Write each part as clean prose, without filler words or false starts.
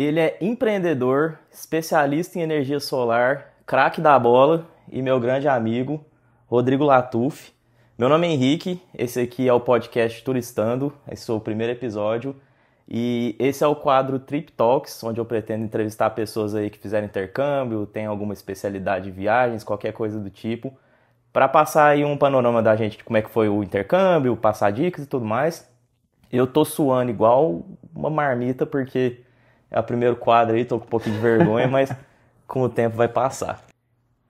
Ele é empreendedor, especialista em energia solar, craque da bola e meu grande amigo, Rodrigo Latuf. Meu nome é Henrique, esse aqui é o podcast Turistando, esse é o primeiro episódio. E esse é o quadro Trip Talks, onde eu pretendo entrevistar pessoas aí que fizeram intercâmbio, têm alguma especialidade de viagens, qualquer coisa do tipo, para passar aí um panorama da gente de como é que foi o intercâmbio, passar dicas e tudo mais. Eu tô suando igual uma marmita porque é o primeiro quadro aí, tô com um pouquinho de vergonha, mas com o tempo vai passar.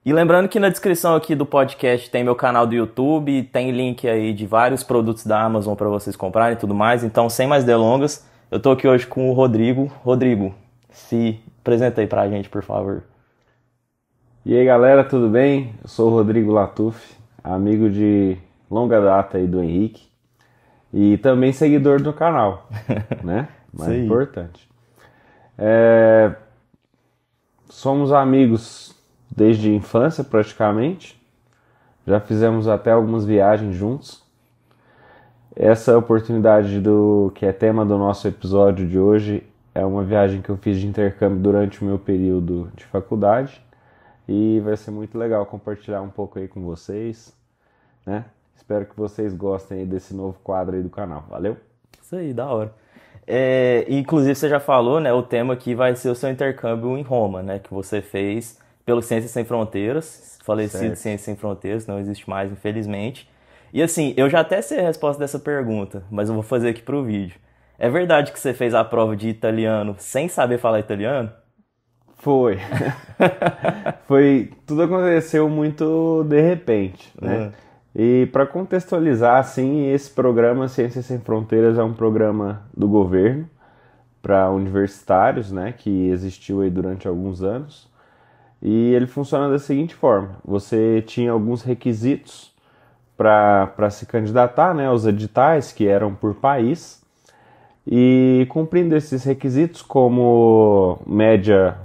E lembrando que na descrição aqui do podcast tem meu canal do YouTube, tem link aí de vários produtos da Amazon para vocês comprarem e tudo mais. Então, sem mais delongas, eu tô aqui hoje com o Rodrigo. Rodrigo, se apresenta aí pra gente, por favor. E aí galera, tudo bem? Eu sou o Rodrigo Latuf, amigo de longa data aí do Henrique e também seguidor do canal, né? Mais Sim. importante. Somos amigos desde a infância praticamente, já fizemos até algumas viagens juntos. Essa oportunidade que é tema do nosso episódio de hoje é uma viagem que eu fiz de intercâmbio durante o meu período de faculdade. E vai ser muito legal compartilhar um pouco aí com vocês, né? Espero que vocês gostem aí desse novo quadro aí do canal. Valeu? Isso aí, da hora. Inclusive, você já falou, né? O tema aqui vai ser o seu intercâmbio em Roma, né? Que você fez pelo Ciências Sem Fronteiras, falecido Certo. Ciências Sem Fronteiras, não existe mais, infelizmente. E assim, eu já até sei a resposta dessa pergunta, mas eu vou fazer aqui pro vídeo. É verdade que você fez a prova de italiano sem saber falar italiano? Foi. Tudo aconteceu muito de repente, né? Uhum. E para contextualizar, assim, esse programa Ciências Sem Fronteiras é um programa do governo para universitários, né? Que existiu aí durante alguns anos. E ele funciona da seguinte forma: você tinha alguns requisitos para se candidatar, né, aos editais que eram por país, e cumprindo esses requisitos, como média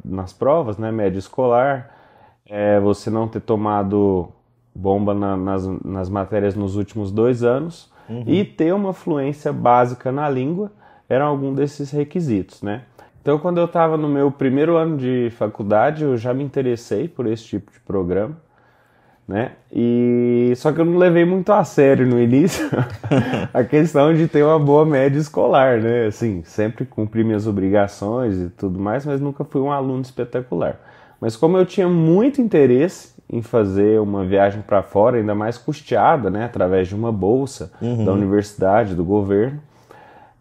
nas provas, né, média escolar, você não ter tomado bomba nas matérias nos últimos 2 anos e ter uma fluência básica na língua, eram alguns desses requisitos, né? Então, quando eu estava no meu primeiro ano de faculdade, eu já me interessei por esse tipo de programa, né? E só que eu não levei muito a sério no início a questão de ter uma boa média escolar, né? Assim, sempre cumpri minhas obrigações e tudo mais, mas nunca fui um aluno espetacular. Mas como eu tinha muito interesse em fazer uma viagem para fora, ainda mais custeada, né, através de uma bolsa da universidade, do governo,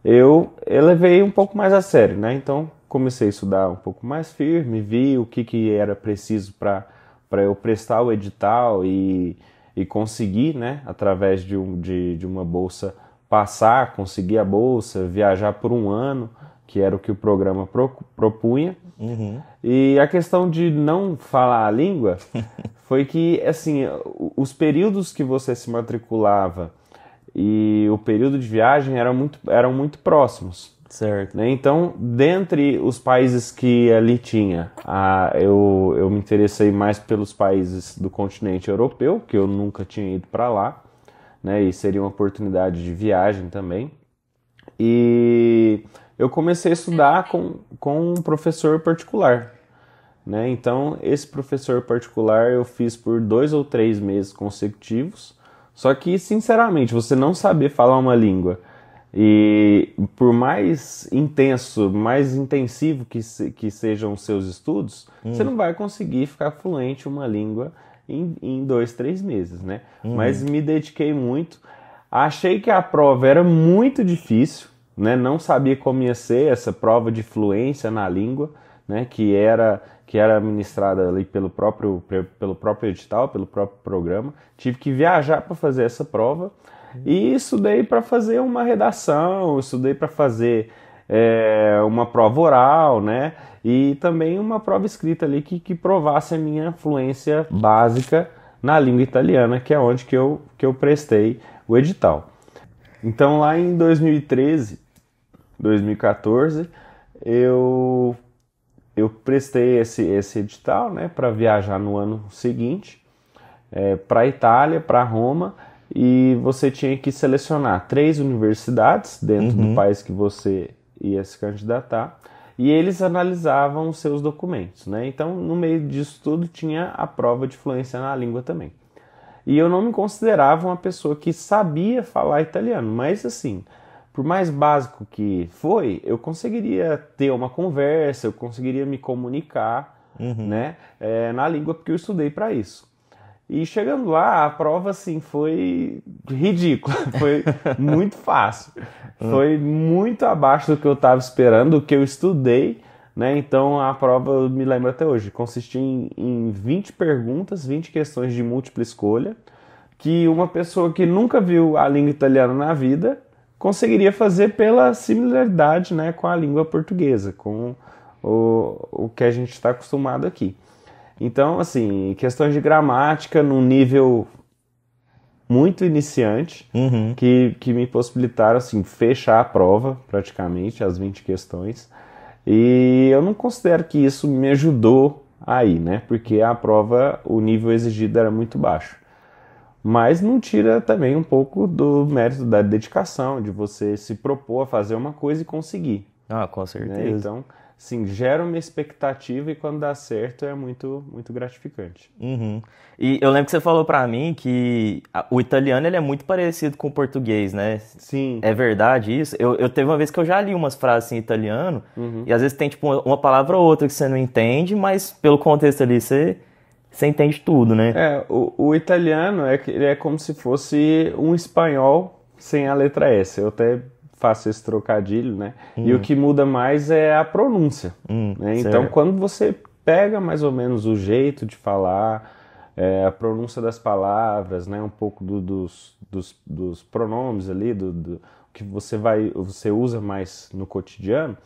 eu levei um pouco mais a sério, né? Então comecei a estudar um pouco mais firme, vi o que era preciso para eu prestar o edital e conseguir, né, através de uma bolsa, conseguir a bolsa, viajar por um ano, que era o que o programa propunha. E a questão de não falar a língua foi que, assim, os períodos que você se matriculava e o período de viagem eram muito próximos. Certo. Né? Então, dentre os países que ali tinha, eu me interessei mais pelos países do continente europeu, que eu nunca tinha ido para lá, né? E seria uma oportunidade de viagem também. E eu comecei a estudar com um professor particular, né? Então, esse professor particular eu fiz por 2 ou 3 meses consecutivos. Só que, sinceramente, você não saber falar uma língua e por mais intenso, mais intensivo que sejam os seus estudos, você não vai conseguir ficar fluente uma língua em 2, 3 meses, né? Mas me dediquei muito. Achei que a prova era muito difícil, né? Não sabia como ia ser essa prova de fluência na língua, né? Que era administrada ali pelo próprio edital, pelo próprio programa. Tive que viajar para fazer essa prova e estudei para fazer uma redação, estudei para fazer uma prova oral, né? E também uma prova escrita ali que provasse a minha fluência básica na língua italiana, que é onde que eu prestei o edital. Então lá em 2013, 2014, eu prestei esse edital, né, para viajar no ano seguinte para a Itália, para Roma, e você tinha que selecionar 3 universidades dentro do país que você ia se candidatar e eles analisavam os seus documentos, né? Então, no meio disso tudo, tinha a prova de fluência na língua também. E eu não me considerava uma pessoa que sabia falar italiano, mas assim, por mais básico que foi, eu conseguiria ter uma conversa, eu conseguiria me comunicar, né, na língua, porque eu estudei para isso. E chegando lá, a prova assim foi ridícula, foi muito fácil, foi muito abaixo do que eu estava esperando, do que eu estudei, né? Então a prova, eu me lembro até hoje, consistia em 20 perguntas, 20 questões de múltipla escolha, que uma pessoa que nunca viu a língua italiana na vida conseguiria fazer pela similaridade, né, com a língua portuguesa, com o que a gente está acostumado aqui. Então, assim, questões de gramática num nível muito iniciante, que me possibilitaram, assim, fechar a prova, praticamente, as 20 questões. E eu não considero que isso me ajudou aí, né? Porque a prova, o nível exigido era muito baixo. Mas não tira também um pouco do mérito da dedicação, de você se propor a fazer uma coisa e conseguir. Ah, com certeza. Né? Então, sim, gera uma expectativa e quando dá certo é muito, muito gratificante. E eu lembro que você falou pra mim que o italiano ele é muito parecido com o português, né? Sim. É verdade isso? Eu teve uma vez que eu já li umas frases em italiano e às vezes tem tipo uma palavra ou outra que você não entende, mas pelo contexto ali você entende tudo, né? O italiano ele é como se fosse um espanhol sem a letra S. Eu até faço esse trocadilho, né? E o que muda mais é a pronúncia. Né? Então, quando você pega mais ou menos o jeito de falar, a pronúncia das palavras, né? Um pouco dos pronomes ali, do que você usa mais no cotidiano,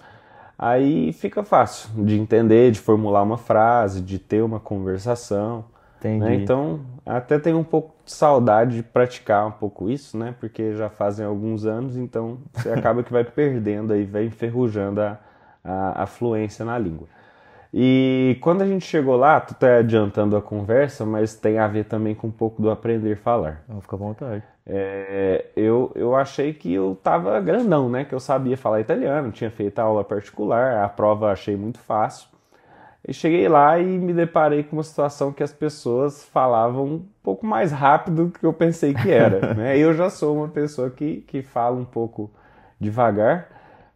aí fica fácil de entender, de formular uma frase, de ter uma conversação. Né? Então, até tenho um pouco de saudade de praticar um pouco isso, né? Porque já fazem alguns anos, então você acaba que vai perdendo aí, vai enferrujando a fluência na língua. E quando a gente chegou lá, tu tá adiantando a conversa, mas tem a ver também com um pouco do aprender a falar. Não, fica à vontade. Eu achei que eu tava grandão, né? Que eu sabia falar italiano, tinha feito a aula particular, a prova achei muito fácil. E cheguei lá e me deparei com uma situação que as pessoas falavam um pouco mais rápido do que eu pensei que era. Né? Eu já sou uma pessoa que fala um pouco devagar,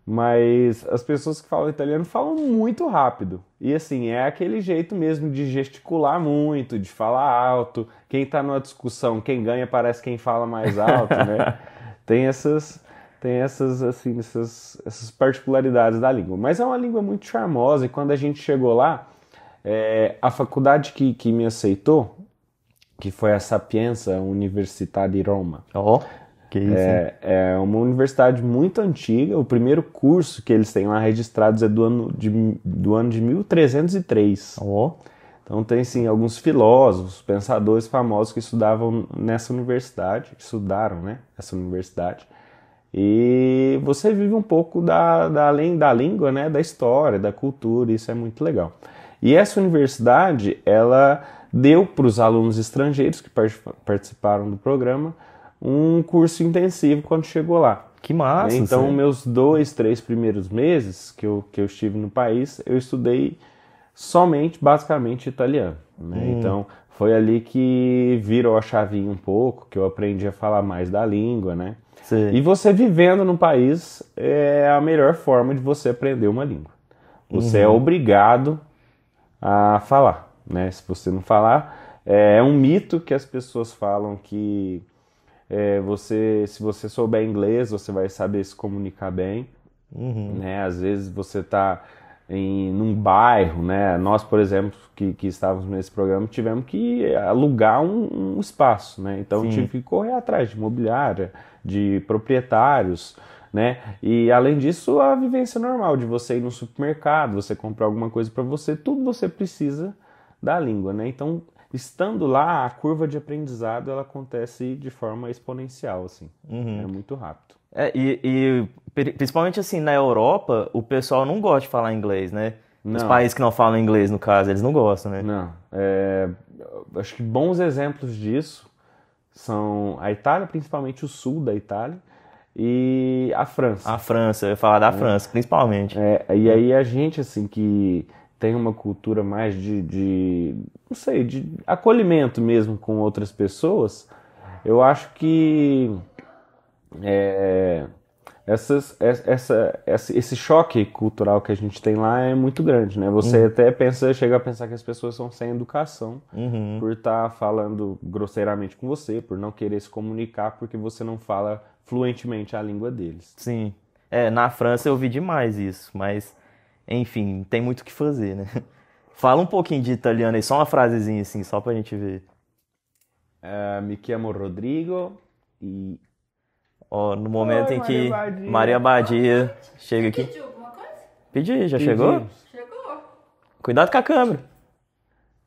mas as pessoas que falam italiano falam muito rápido. E assim, é aquele jeito mesmo de gesticular muito, de falar alto. Quem está numa discussão, quem ganha parece quem fala mais alto, né? Tem essas particularidades da língua. Mas é uma língua muito charmosa e quando a gente chegou lá, a faculdade que me aceitou, que foi a Sapienza Università di Roma. Que isso, é uma universidade muito antiga. O primeiro curso que eles têm lá registrados é do ano de 1303. Então tem sim alguns filósofos, pensadores famosos que estudavam nessa universidade, estudaram, né, essa universidade. E você vive um pouco além da língua, né, da história, da cultura, isso é muito legal. E essa universidade, ela deu para os alunos estrangeiros que participaram do programa um curso intensivo quando chegou lá. Que massa! Então, meus 2, 3 primeiros meses que eu estive no país, eu estudei basicamente italiano. Né? Então, foi ali que virou a chavinha um pouco, que eu aprendi a falar mais da língua, né? Sim. E você vivendo no país é a melhor forma de você aprender uma língua. Você é obrigado a falar, né? Se você não falar, é um mito que as pessoas falam que se você souber inglês, você vai saber se comunicar bem. Né? Às vezes você está num bairro, né? Nós, por exemplo, que estávamos nesse programa, tivemos que alugar um espaço, né? Então tive que correr atrás de imobiliária, de proprietários, né? E além disso, a vivência normal de você ir no supermercado, você comprar alguma coisa para você, tudo você precisa da língua, né? Então, estando lá, a curva de aprendizado ela acontece de forma exponencial, assim, é muito rápido. E principalmente assim, na Europa, o pessoal não gosta de falar inglês, né? Os países que não falam inglês, no caso, eles não gostam, né? Não. Acho que bons exemplos disso são a Itália, principalmente o sul da Itália, e a França. A França, eu ia falar da França, principalmente. E aí a gente, assim, que tem uma cultura mais não sei, de acolhimento mesmo com outras pessoas, eu acho que esse choque cultural que a gente tem lá é muito grande, né? Você até chega a pensar que as pessoas são sem educação por estar falando grosseiramente com você, por não querer se comunicar porque você não fala fluentemente a língua deles. Sim. Na França eu vi demais isso, mas, enfim, tem muito o que fazer, né? Fala um pouquinho de italiano aí, só uma frasezinha assim, só pra gente ver. Me chiamo Rodrigo e... Ó, no momento Oi, em que Maria Badia. Maria Badia chega aqui. Pediu alguma coisa? Pedi, já chegou? Chegou. Cuidado com a câmera.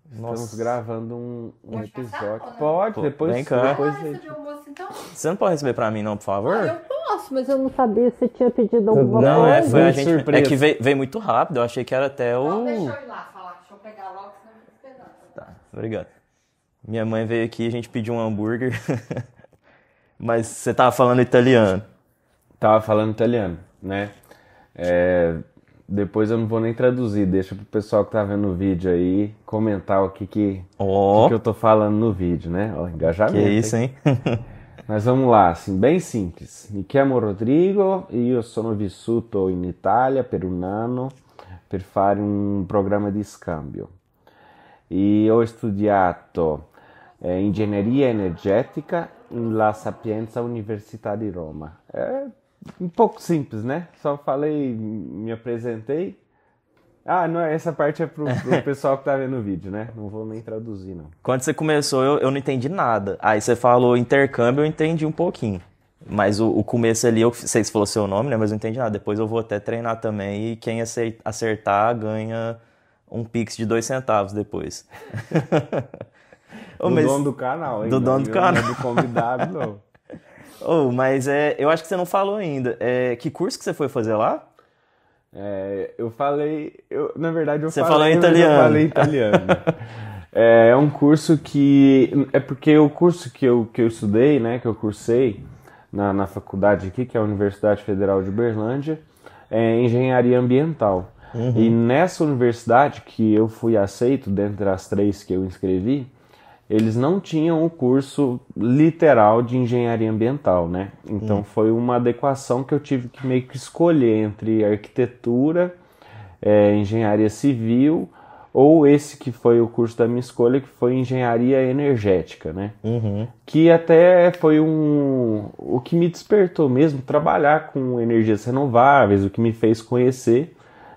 Estamos gravando um Pode episódio. passar, ou não? Pode, depois, vem cá. depois Receber o almoço, então? Você não pode receber pra mim não, por favor? Eu posso, mas eu não sabia se tinha pedido alguma Não, coisa. foi a Muito gente. surpresa. É que veio muito rápido, eu achei que era até o. Não, deixa eu ir lá falar, deixa eu pegar logo, senão eu vou esperar. Tá, obrigado. Minha mãe veio aqui, a gente pediu um hambúrguer. Mas você tava falando italiano. Tava falando italiano, né? Depois eu não vou nem traduzir, deixa pro pessoal que tá vendo o vídeo aí comentar o que Ó, eu tô falando no vídeo, né? Ó, engajamento. que isso, hein? Mas vamos lá, assim, bem simples. Mi chiamo Rodrigo e io sono vissuto in Italia per un anno per fare un programma di scambio. E ho studiato ingegneria energetica La Sapienza Università di Roma. É um pouco simples, né? Só falei, me apresentei. Não, essa parte é pro pessoal que tá vendo o vídeo, né? Não vou nem traduzir, não. Quando você começou, eu não entendi nada. Aí você falou intercâmbio, eu entendi um pouquinho. Mas o começo ali, eu sei se falou seu nome, né? Mas eu não entendi nada. Depois eu vou até treinar também. E quem acertar ganha um Pix de 2 centavos depois. Do dono do canal, hein? Do dono do canal. Não é do convidado, não. Mas eu acho que você não falou ainda. Que curso que você foi fazer lá? Na verdade, Você falou em italiano. Eu falei italiano. É um curso porque o curso que eu estudei, né, que eu cursei na faculdade aqui, que é a Universidade Federal de Uberlândia, é engenharia ambiental. E nessa universidade que eu fui aceito, dentre as 3 que eu inscrevi, eles não tinham o curso literal de engenharia ambiental, né? Então foi uma adequação que eu tive que meio que escolher entre arquitetura, engenharia civil, ou esse que foi o curso da minha escolha, que foi engenharia energética, né? Que até foi o que me despertou mesmo, trabalhar com energias renováveis, o que me fez conhecer,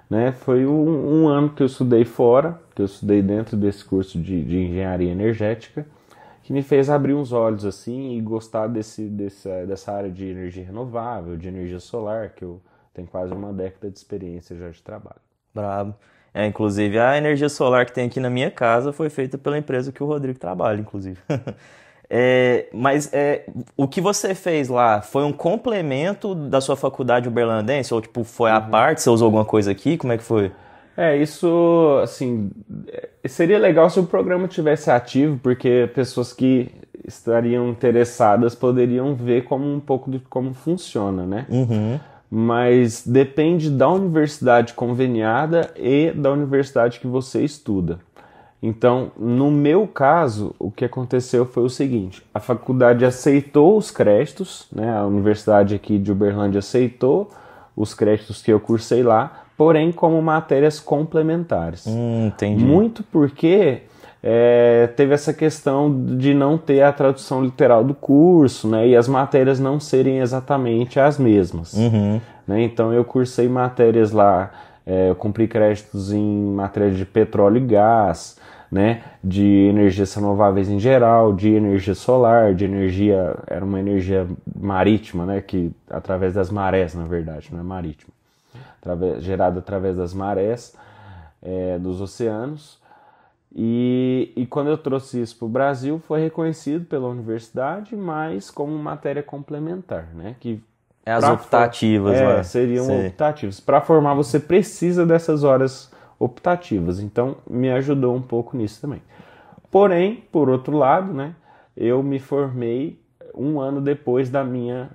né? Foi um ano que eu estudei fora, que eu estudei dentro desse curso de engenharia energética, que me fez abrir uns olhos assim e gostar dessa área de energia renovável, de energia solar, que eu tenho quase uma década de experiência já de trabalho. Brabo. Inclusive, a energia solar que tem aqui na minha casa foi feita pela empresa que o Rodrigo trabalha, inclusive. Mas o que você fez lá foi um complemento da sua faculdade uberlandense? Ou tipo, foi à parte? Você usou alguma coisa aqui? Como é que foi? Isso, assim, seria legal se o programa tivesse ativo, porque pessoas que estariam interessadas poderiam ver como um pouco de como funciona, né? Mas depende da universidade conveniada e da universidade que você estuda. Então, no meu caso, o que aconteceu foi o seguinte: a faculdade aceitou os créditos, né? A universidade aqui de Uberlândia aceitou os créditos que eu cursei lá, porém como matérias complementares. Entendi. Muito porque teve essa questão de não ter a tradução literal do curso, né? E as matérias não serem exatamente as mesmas. Né? Então eu cursei matérias lá, eu cumpri créditos em matéria de petróleo e gás, né? De energias renováveis em geral, de energia solar, de energia, era uma energia marítima, né? Que através das marés, na verdade, não é marítima. Gerada através das marés dos oceanos. E quando eu trouxe isso para o Brasil, foi reconhecido pela universidade, mas como matéria complementar, né? Que As optativas lá. Seriam optativas. Para formar, você precisa dessas horas optativas. Então, me ajudou um pouco nisso também. Porém, por outro lado, né? Eu me formei um ano depois da minha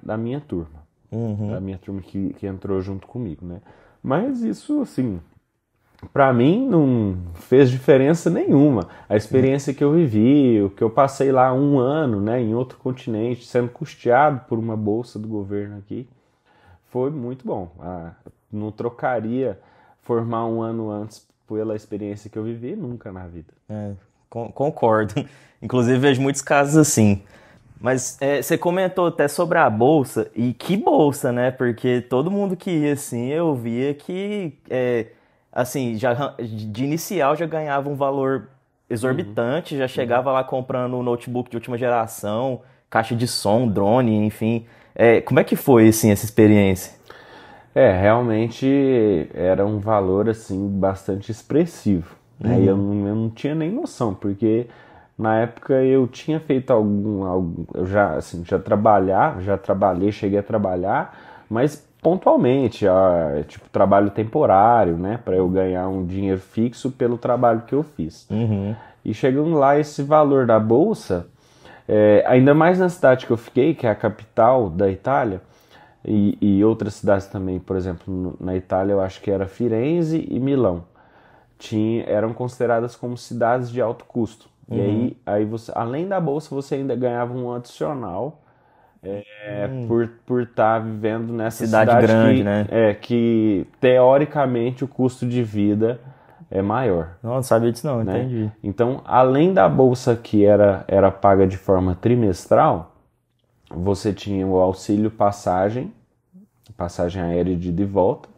turma. da minha turma que entrou junto comigo, né? Mas isso, assim, pra mim não fez diferença nenhuma. A experiência que eu vivi, o que eu passei lá 1 ano, né, em outro continente, sendo custeado por uma bolsa do governo aqui, foi muito bom. Não trocaria formar 1 ano antes pela experiência que eu vivi nunca na vida. Concordo. Inclusive, vejo muitos casos assim. Mas você comentou até sobre a bolsa, e que bolsa, né? Porque todo mundo que ia assim, eu via que, assim, já, de inicial já ganhava um valor exorbitante, já chegava lá comprando um notebook de última geração, caixa de som, drone, enfim. Como é que foi, assim, essa experiência? Realmente era um valor, assim, bastante expressivo, né? E eu não tinha nem noção, porque na época eu tinha feito eu já, assim, já trabalhei, cheguei a trabalhar, mas pontualmente, tipo trabalho temporário, né, para eu ganhar um dinheiro fixo pelo trabalho que eu fiz. E chegando lá, esse valor da bolsa, ainda mais na cidade que eu fiquei, que é a capital da Itália, e outras cidades também, por exemplo, na Itália eu acho que era Firenze e Milão, eram consideradas como cidades de alto custo. E aí você, além da bolsa, você ainda ganhava um adicional por estar vivendo nessa cidade grande, né? Que teoricamente o custo de vida é maior. Não sabia disso não, né? Entendi. Então, além da bolsa que era paga de forma trimestral, você tinha o auxílio passagem aérea de ida e volta,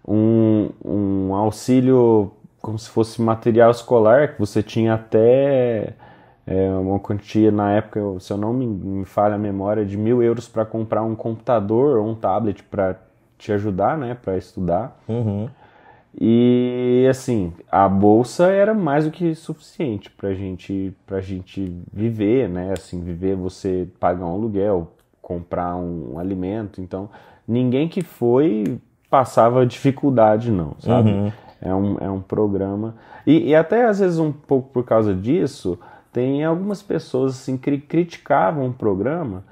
um auxílio como se fosse material escolar, que você tinha até uma quantia na época, se eu não me falha a memória, de 1.000 euros para comprar um computador ou um tablet para te ajudar, né, para estudar. E assim, a bolsa era mais do que suficiente pra gente viver, né, assim, você pagar um aluguel, comprar um alimento. Então ninguém que foi passava dificuldade não, sabe? É um programa. E até às vezes um pouco por causa disso, tem algumas pessoas assim, que criticavam o programa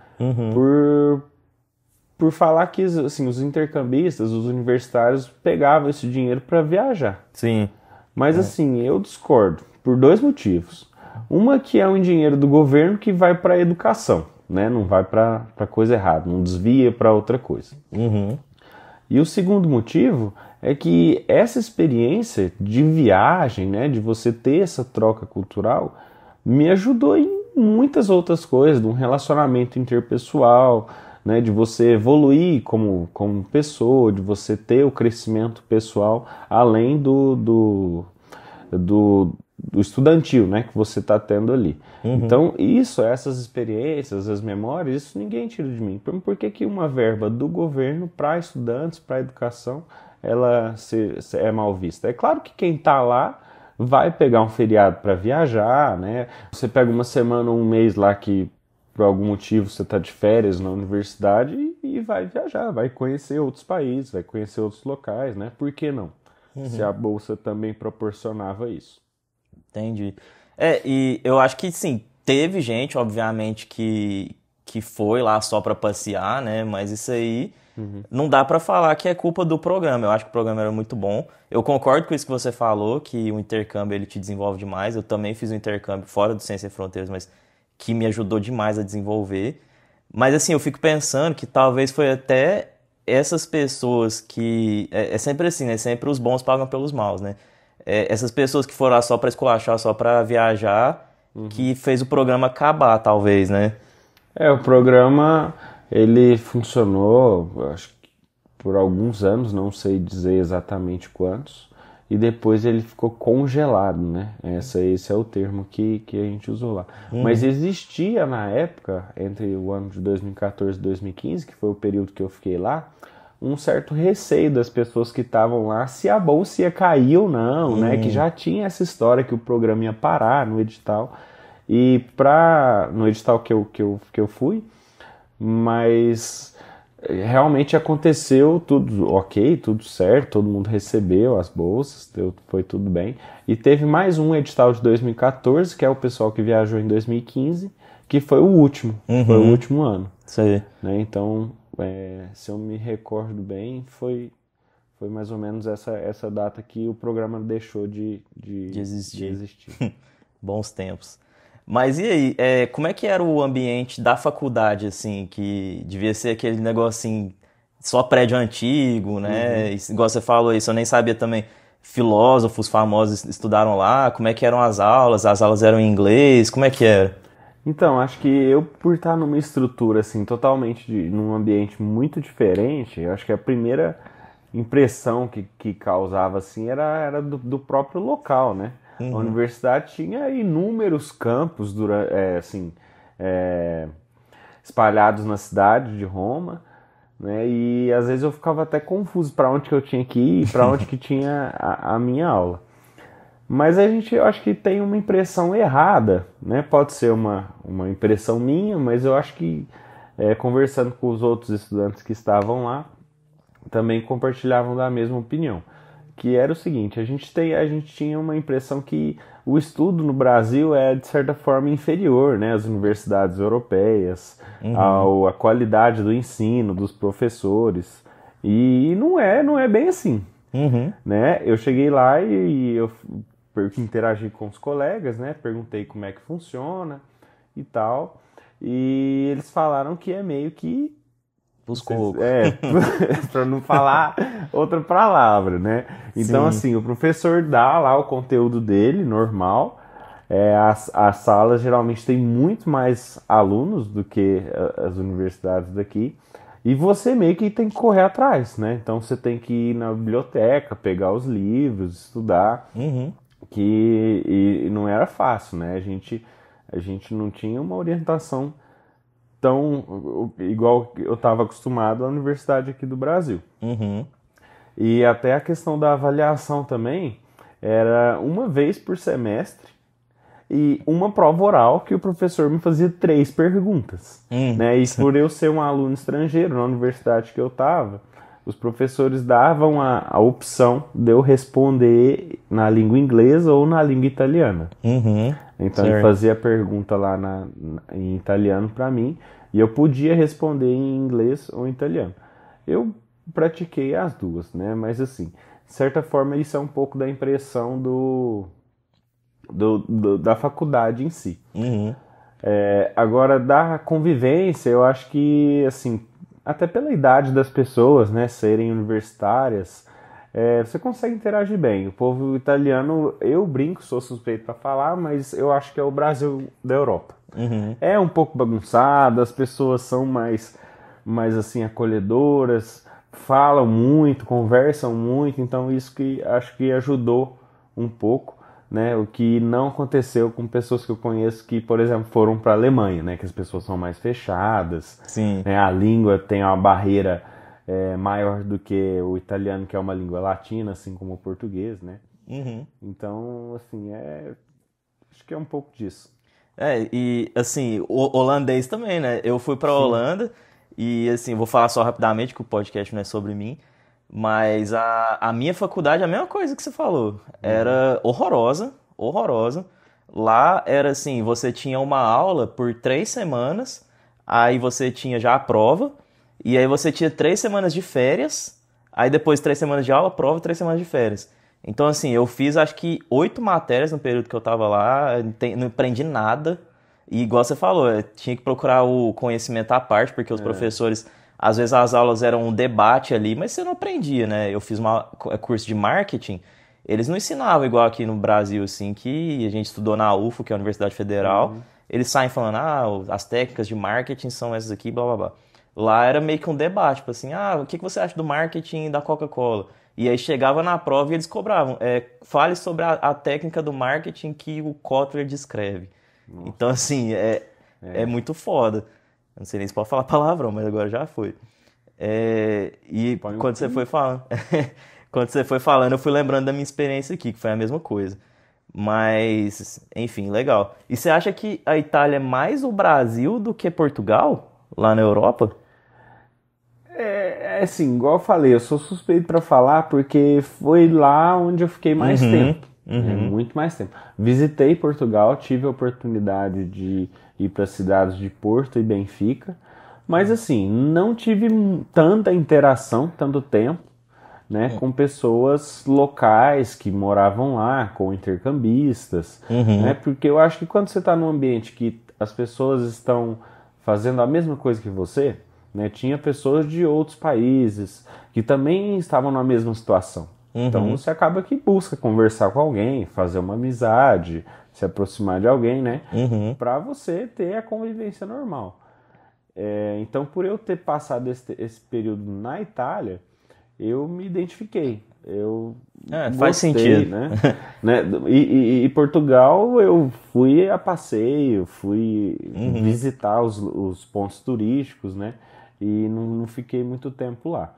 por falar que assim, os intercambistas, os universitários pegavam esse dinheiro para viajar. Sim. Mas assim, eu discordo por 2 motivos. Uma que é um dinheiro do governo que vai para a educação, né? Não vai para coisa errada, não desvia para outra coisa. E o segundo motivo é que essa experiência de viagem, né, de você ter essa troca cultural, me ajudou em muitas outras coisas, de um relacionamento interpessoal, né, de você evoluir como pessoa, de você ter o crescimento pessoal além do estudantil, né, que você está tendo ali. Então, essas experiências, as memórias, isso ninguém tira de mim. Por que uma verba do governo para estudantes, para educação, ela é mal vista? É claro que quem está lá vai pegar um feriado para viajar, né? Você pega uma semana, um mês lá que por algum motivo você está de férias na universidade e vai viajar, vai conhecer outros países, vai conhecer outros locais, né? Por que não? Se a bolsa também proporcionava isso. Entendi. E eu acho que sim, teve gente, obviamente, que foi lá só para passear, né? Mas isso aí não dá para falar que é culpa do programa. Eu acho que o programa era muito bom. Eu concordo com isso que você falou, que o intercâmbio ele te desenvolve demais. Eu também fiz um intercâmbio fora do Ciência Sem Fronteiras, mas que me ajudou demais a desenvolver. Mas assim, eu fico pensando que talvez foi até essas pessoas que... É sempre assim, né? Sempre os bons pagam pelos maus, né? Essas pessoas que foram lá só para esculachar, só para viajar, que fez o programa acabar, talvez, né? O programa, ele funcionou, acho que por alguns anos, não sei dizer exatamente quantos, e depois ele ficou congelado, né? Esse é o termo que a gente usou lá. Mas existia na época, entre o ano de 2014 e 2015, que foi o período que eu fiquei lá, um certo receio das pessoas que estavam lá se a bolsa ia cair ou não, né? Que já tinha essa história que o programa ia parar no edital. E no edital que eu fui, mas realmente aconteceu tudo ok, tudo certo, todo mundo recebeu as bolsas, foi tudo bem. E teve mais um edital de 2014, que é o pessoal que viajou em 2015, que foi o último, foi o último ano. Isso aí. Né? Então, se eu me recordo bem, foi mais ou menos essa data que o programa deixou de existir. Bons tempos. Mas e aí, como é que era o ambiente da faculdade, assim, que devia ser aquele negocinho só prédio antigo, né? Igual você falou isso, eu nem sabia também. Filósofos famosos estudaram lá, como é que eram as aulas eram em inglês, como é que era? Então, acho que eu, por estar numa estrutura, assim, totalmente, num ambiente muito diferente, eu acho que a primeira impressão que causava, assim, era do próprio local, né? A universidade tinha inúmeros campos, espalhados na cidade de Roma, né? E às vezes eu ficava até confuso para onde que eu tinha que ir, para onde que tinha a minha aula. Mas eu acho que tem uma impressão errada, né? Pode ser uma impressão minha, mas eu acho que conversando com os outros estudantes que estavam lá, também compartilhavam da mesma opinião. Que era o seguinte, a gente tinha uma impressão que o estudo no Brasil é, de certa forma, inferior, né, às universidades europeias, à qualidade do ensino, dos professores, e não é bem assim. Né? Eu cheguei lá e eu interagi com os colegas, né, perguntei como é que funciona e tal, e eles falaram que é meio que Os cocos. para não falar outra palavra, né? Então, assim, o professor dá lá o conteúdo dele, normal. As salas geralmente tem muito mais alunos do que as universidades daqui. E você meio que tem que correr atrás, né? Então, você tem que ir na biblioteca, pegar os livros, estudar. E não era fácil, né? A gente não tinha uma orientação tão igual eu estava acostumado à universidade aqui do Brasil. E até a questão da avaliação também era uma vez por semestre e uma prova oral que o professor me fazia 3 perguntas. Né? E por eu ser um aluno estrangeiro na universidade que eu estava, os professores davam a opção de eu responder na língua inglesa ou na língua italiana. Então ele fazia a pergunta lá em italiano para mim e eu podia responder em inglês ou em italiano. Eu pratiquei as duas, né? Mas assim, de certa forma isso é um pouco da impressão da faculdade em si. Agora, da convivência, eu acho que, assim, até pela idade das pessoas, né, serem universitárias, você consegue interagir bem. O povo italiano, eu brinco, sou suspeito para falar, mas eu acho que é o Brasil da Europa. É um pouco bagunçado, as pessoas são mais assim, acolhedoras, falam muito, conversam muito, então isso que acho que ajudou um pouco, né? O que não aconteceu com pessoas que eu conheço que, por exemplo, foram para a Alemanha, né? Que as pessoas são mais fechadas, né? A língua tem uma barreira maior do que o italiano, que é uma língua latina, assim como o português, né? Então, assim, acho que é um pouco disso. E assim, o holandês também, né? Eu fui pra Holanda e, assim, vou falar só rapidamente que o podcast não é sobre mim, mas a minha faculdade, a mesma coisa que você falou, era horrorosa. Lá era assim, você tinha uma aula por 3 semanas, aí você tinha já a prova, e aí você tinha 3 semanas de férias, aí depois 3 semanas de aula, prova, 3 semanas de férias. Então, assim, eu fiz acho que 8 matérias no período que eu tava lá, não aprendi nada. E igual você falou, eu tinha que procurar o conhecimento à parte, porque os professores, às vezes as aulas eram um debate ali, mas você não aprendia, né? Eu fiz curso de marketing, eles não ensinavam igual aqui no Brasil, assim, que a gente estudou na UFO, que é a Universidade Federal. Eles saem falando, as técnicas de marketing são essas aqui, blá blá blá. Lá era meio que um debate, tipo assim, o que você acha do marketing da Coca-Cola? E aí chegava na prova e eles cobravam. Fale sobre a técnica do marketing que o Kotler descreve. Nossa. Então, assim, é muito foda. Eu não sei nem se pode falar palavrão, mas agora já foi. E quando você foi falando... quando você foi falando, eu fui lembrando da minha experiência aqui, que foi a mesma coisa. Mas, enfim, legal. E você acha que a Itália é mais o Brasil do que Portugal, lá na Europa? Assim, igual eu falei, eu sou suspeito para falar porque foi lá onde eu fiquei mais tempo. Muito mais tempo. Visitei Portugal, tive a oportunidade de ir para as cidades de Porto e Benfica, Mas assim, não tive tanta interação, tanto tempo, né, com pessoas locais que moravam lá, com intercambistas, né, porque eu acho que quando você está num ambiente que as pessoas estão fazendo a mesma coisa que você, né, tinha pessoas de outros países que também estavam na mesma situação. Então você acaba que busca conversar com alguém, fazer uma amizade, se aproximar de alguém, né, para você ter a convivência normal. Então, por eu ter passado esse período na Itália, eu me identifiquei. Eu faz sentido. Né? E Portugal, eu fui a passeio, fui visitar os pontos turísticos, né? E não fiquei muito tempo lá.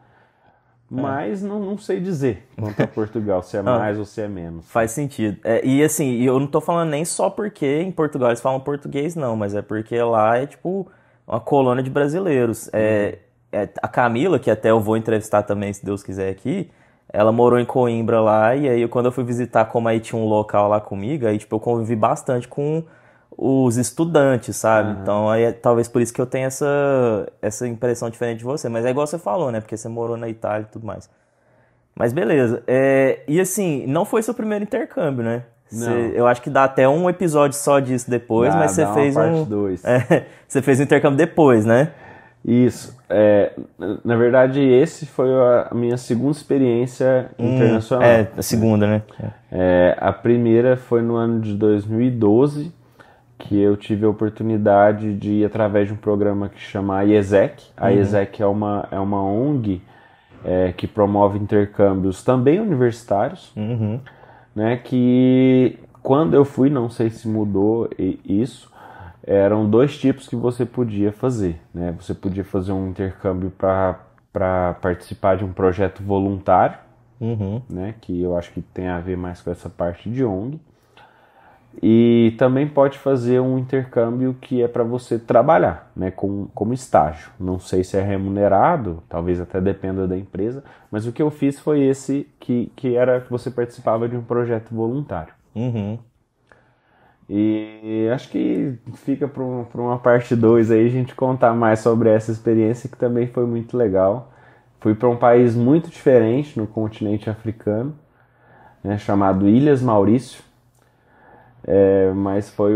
Mas não sei dizer quanto a Portugal, se é mais ou se é menos. Faz sentido. E assim, eu não tô falando nem só porque em Portugal eles falam português, não, mas é porque lá é tipo uma colônia de brasileiros. A Camila, que até eu vou entrevistar também, se Deus quiser aqui, ela morou em Coimbra lá, e aí quando eu fui visitar, como aí tinha um local lá comigo, aí tipo eu convivi bastante com os estudantes, sabe? Então aí talvez por isso que eu tenho essa impressão diferente de você. Mas é igual você falou, né? Porque você morou na Itália e tudo mais. Mas beleza. E assim, não foi seu primeiro intercâmbio, né? Eu acho que dá até um episódio só disso depois, mas você fez parte 2. Você fez um intercâmbio depois, né? Isso. Na verdade, esse foi a minha segunda experiência internacional. A segunda, né? A primeira foi no ano de 2012, que eu tive a oportunidade de ir através de um programa que chama IESEC. A IESEC é uma ONG que promove intercâmbios também universitários, né, que quando eu fui, não sei se mudou isso, eram 2 tipos que você podia fazer, né? Você podia fazer um intercâmbio para participar de um projeto voluntário, né? Que eu acho que tem a ver mais com essa parte de ONG. E também pode fazer um intercâmbio que é para você trabalhar, né? Como estágio. Não sei se é remunerado, talvez até dependa da empresa, mas o que eu fiz foi esse que era que você participava de um projeto voluntário. E acho que fica para uma parte 2 aí a gente contar mais sobre essa experiência que também foi muito legal. Fui para um país muito diferente no continente africano, né, chamado Ilhas Maurício. Mas foi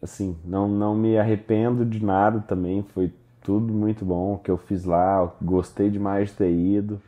assim, não me arrependo de nada também, foi tudo muito bom que eu fiz lá, gostei demais de ter ido.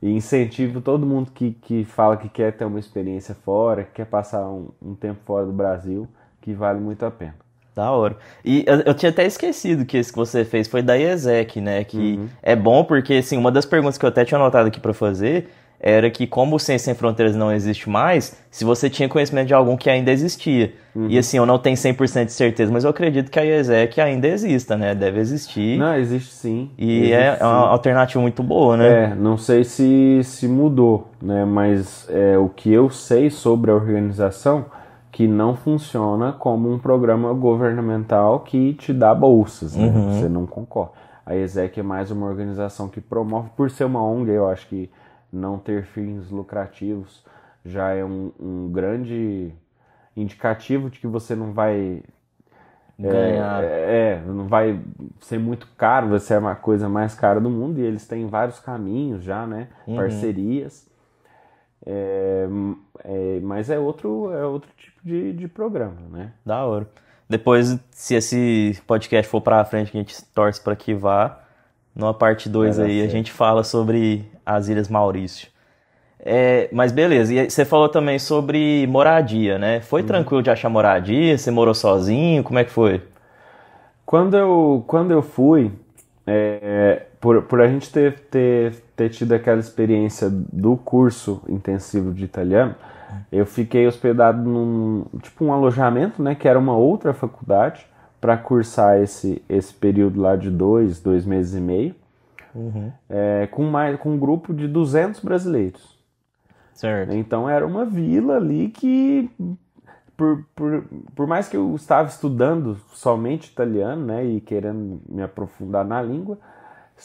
E incentivo todo mundo que fala que quer ter uma experiência fora, que quer passar um tempo fora do Brasil, que vale muito a pena. Da hora. E eu tinha até esquecido que esse que você fez foi da IESEC, né? Que é bom porque, assim, uma das perguntas que eu até tinha anotado aqui pra fazer era que, como o Ciência Sem Fronteiras não existe mais, se você tinha conhecimento de algum que ainda existia. E assim, eu não tenho 100% de certeza, mas eu acredito que a IESEC ainda exista, né? Deve existir. Não, existe sim. E existe, uma alternativa muito boa, né? Não sei se mudou, né? Mas o que eu sei sobre a organização, que não funciona como um programa governamental que te dá bolsas, né? Você não concorre. A IESEC é mais uma organização que promove, por ser uma ONG, eu acho que não ter fins lucrativos já é um grande indicativo de que você não vai ganhar. Não vai ser muito caro, vai ser a coisa mais cara do mundo, e eles têm vários caminhos já, né? Parcerias. Mas é outro tipo de programa, né? Da hora. Depois, se esse podcast for pra frente, que a gente torce pra que vá, numa parte 2 aí, a gente fala sobre as Ilhas Maurício. Mas beleza, e você falou também sobre moradia, né? Foi tranquilo de achar moradia? Você morou sozinho? Como é que foi? Quando eu fui, por a gente ter tido aquela experiência do curso intensivo de italiano, eu fiquei hospedado num um alojamento, né, que era uma outra faculdade, para cursar esse período lá de 2 meses e meio, com um grupo de 200 brasileiros. Certo. Então era uma vila ali que, por mais que eu estava estudando somente italiano, né, e querendo me aprofundar na língua,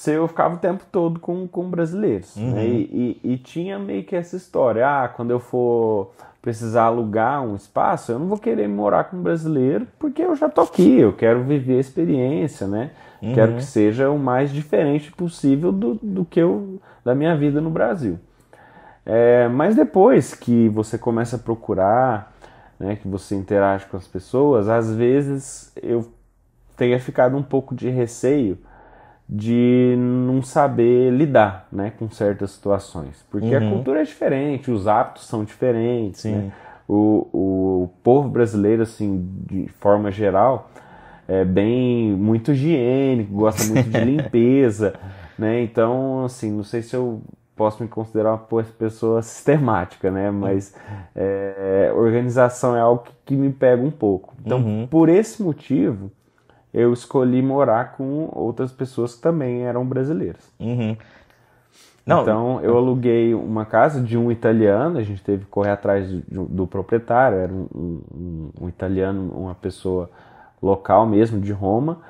eu ficava o tempo todo com brasileiros. Né, e tinha meio que essa história, quando eu for precisar alugar um espaço, eu não vou querer morar com um brasileiro porque eu já tô aqui, eu quero viver a experiência, né? Quero que seja o mais diferente possível do que da minha vida no Brasil. Mas depois que você começa a procurar, né, que você interage com as pessoas, às vezes eu tenho ficado um pouco de receio de não saber lidar, né, com certas situações. Porque a cultura é diferente, os hábitos são diferentes, né? O povo brasileiro, assim, de forma geral, é muito higiênico, gosta muito de limpeza, né? Então, assim, não sei se eu posso me considerar uma pessoa sistemática, né? Mas organização é algo que me pega um pouco. Então, por esse motivo, eu escolhi morar com outras pessoas que também eram brasileiras. Não. Então, eu aluguei uma casa de um italiano, a gente teve que correr atrás do proprietário, era um italiano, uma pessoa local mesmo, de Roma,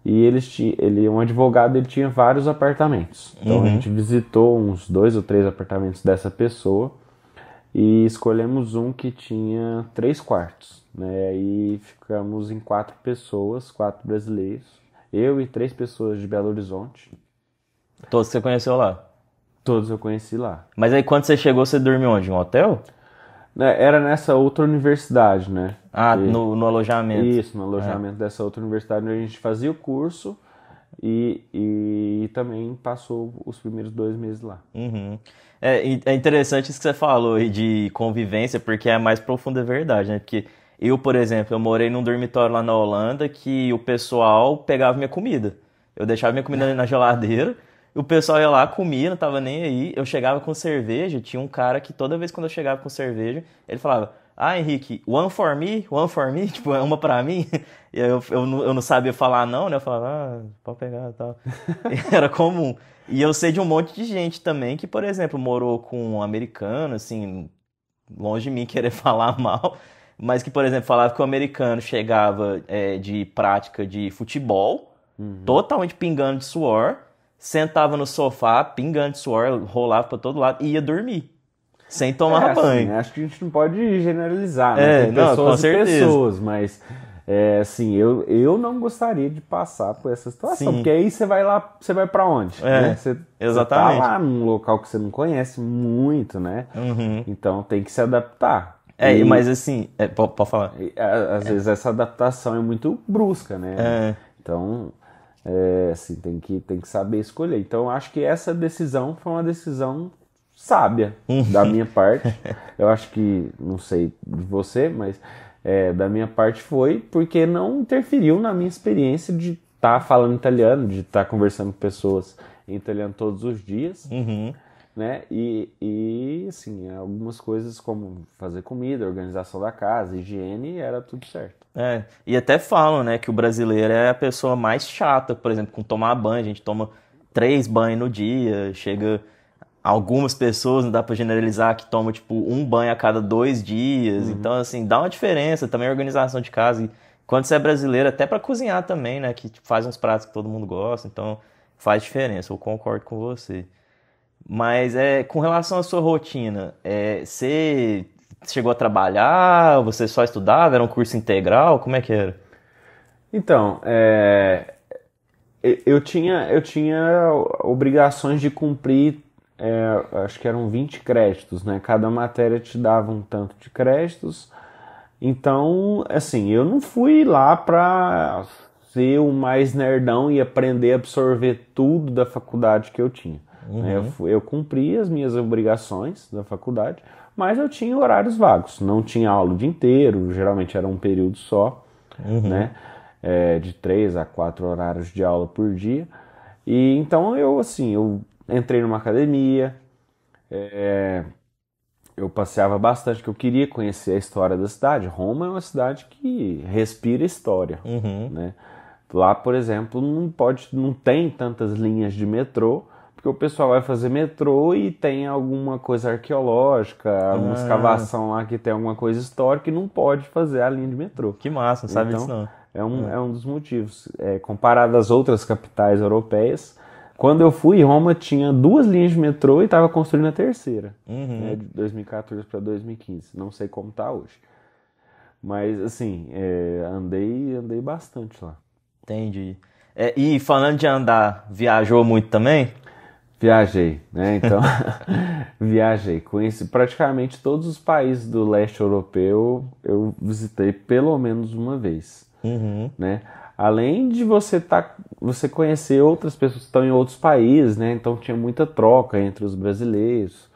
e um advogado, ele tinha vários apartamentos. Então, a gente visitou uns 2 ou 3 apartamentos dessa pessoa e escolhemos um que tinha 3 quartos. Né? E ficamos em 4 pessoas, 4 brasileiros, eu e 3 pessoas de Belo Horizonte. Todos você conheceu lá? Todos eu conheci lá. Mas aí quando você chegou, você dormiu onde? Em um hotel? Era nessa outra universidade, né? No alojamento. Isso, no alojamento dessa outra universidade, onde a gente fazia o curso e também passou os primeiros 2 meses lá. É interessante isso que você falou aí de convivência, porque é a mais profunda verdade, né? Porque eu, por exemplo, eu morei num dormitório lá na Holanda que o pessoal pegava minha comida. Eu deixava minha comida na geladeira, o pessoal ia lá, comia, não tava nem aí. Eu chegava com cerveja, tinha um cara que toda vez quando eu chegava com cerveja, ele falava: Henrique, one for me? Tipo, é uma pra mim? E aí eu não sabia falar não, né? Eu falava, pode pegar e tal. Era comum. E eu sei de um monte de gente também que, por exemplo, morou com um americano, assim, longe de mim querer falar mal, mas que, por exemplo, falava que o americano chegava de prática de futebol, totalmente pingando de suor, sentava no sofá, pingando de suor, rolava pra todo lado e ia dormir, sem tomar banho. Assim, acho que a gente não pode generalizar, né? Tem pessoas com certeza. pessoas, mas assim, eu não gostaria de passar por essa situação, porque aí você vai lá, você vai pra onde? Né? Exatamente. Você tá lá num local que você não conhece muito, né? Então tem que se adaptar. Mas assim, pode falar. Às vezes essa adaptação é muito brusca, né? Então, assim, tem que saber escolher. Então, eu acho que essa decisão foi uma decisão sábia da minha parte. Eu acho que, não sei de você, mas da minha parte foi porque não interferiu na minha experiência de estar falando italiano, de estar conversando com pessoas em italiano todos os dias. Né? E assim, algumas coisas como fazer comida, organização da casa, higiene, era tudo certo. E até falam, né, que o brasileiro é a pessoa mais chata, por exemplo, com tomar banho. A gente toma 3 banhos no dia, chega algumas pessoas, não dá pra generalizar, que tomam tipo 1 banho a cada 2 dias. Então, assim, dá uma diferença também a organização de casa. E quando você é brasileiro, até pra cozinhar também, né, que tipo, faz uns pratos que todo mundo gosta, então faz diferença, eu concordo com você. Mas com relação à sua rotina, você chegou a trabalhar, você só estudava, era um curso integral, como é que era? Então, eu tinha obrigações de cumprir, acho que eram 20 créditos, né? Cada matéria te dava um tanto de créditos. Então, assim, eu não fui lá para ser o mais nerdão e aprender a absorver tudo da faculdade que eu tinha. Eu cumpri as minhas obrigações da faculdade, mas eu tinha horários vagos, não tinha aula o dia inteiro, geralmente era um período só, né? De 3 a 4 horários de aula por dia. E então eu entrei numa academia, eu passeava bastante, que eu queria conhecer a história da cidade. Roma é uma cidade que respira história, né? Lá, por exemplo, não tem tantas linhas de metrô, porque o pessoal vai fazer metrô e tem alguma coisa arqueológica, alguma escavação lá que tem alguma coisa histórica e não pode fazer a linha de metrô. Que massa, não sabe disso não. É um dos motivos. Comparado às outras capitais europeias, Quando eu fui, Roma tinha 2 linhas de metrô e estava construindo a terceira, né, de 2014 para 2015. Não sei como tá hoje. Mas, assim, andei bastante lá. Entendi. E falando de andar, viajou muito também? Viajei, né? Então, viajei. Conheci praticamente todos os países do leste europeu, eu visitei pelo menos uma vez, né? Além de você conhecer outras pessoas que estão em outros países, né? Então tinha muita troca entre os brasileiros.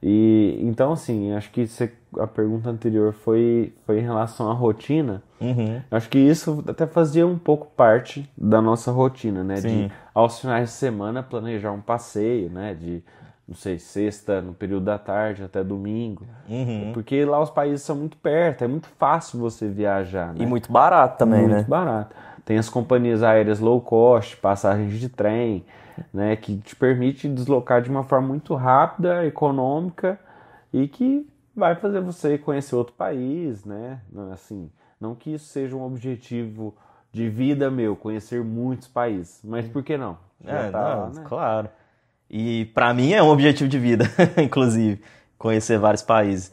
E então, assim, acho que a pergunta anterior foi em relação à rotina. Acho que isso até fazia um pouco parte da nossa rotina, né? Sim. De, aos finais de semana, planejar um passeio, né? De, não sei, sexta, no período da tarde até domingo. Porque lá os países são muito perto, é muito fácil você viajar, né? E muito barato também, Muito né? barato. Tem as companhias aéreas low cost, passagens de trem, né, que te permite deslocar de uma forma muito rápida, econômica e que vai fazer você conhecer outro país, né? Assim, não que isso seja um objetivo de vida meu, conhecer muitos países, mas por que não? Já tá lá, né? Claro. E pra mim é um objetivo de vida, inclusive, conhecer vários países.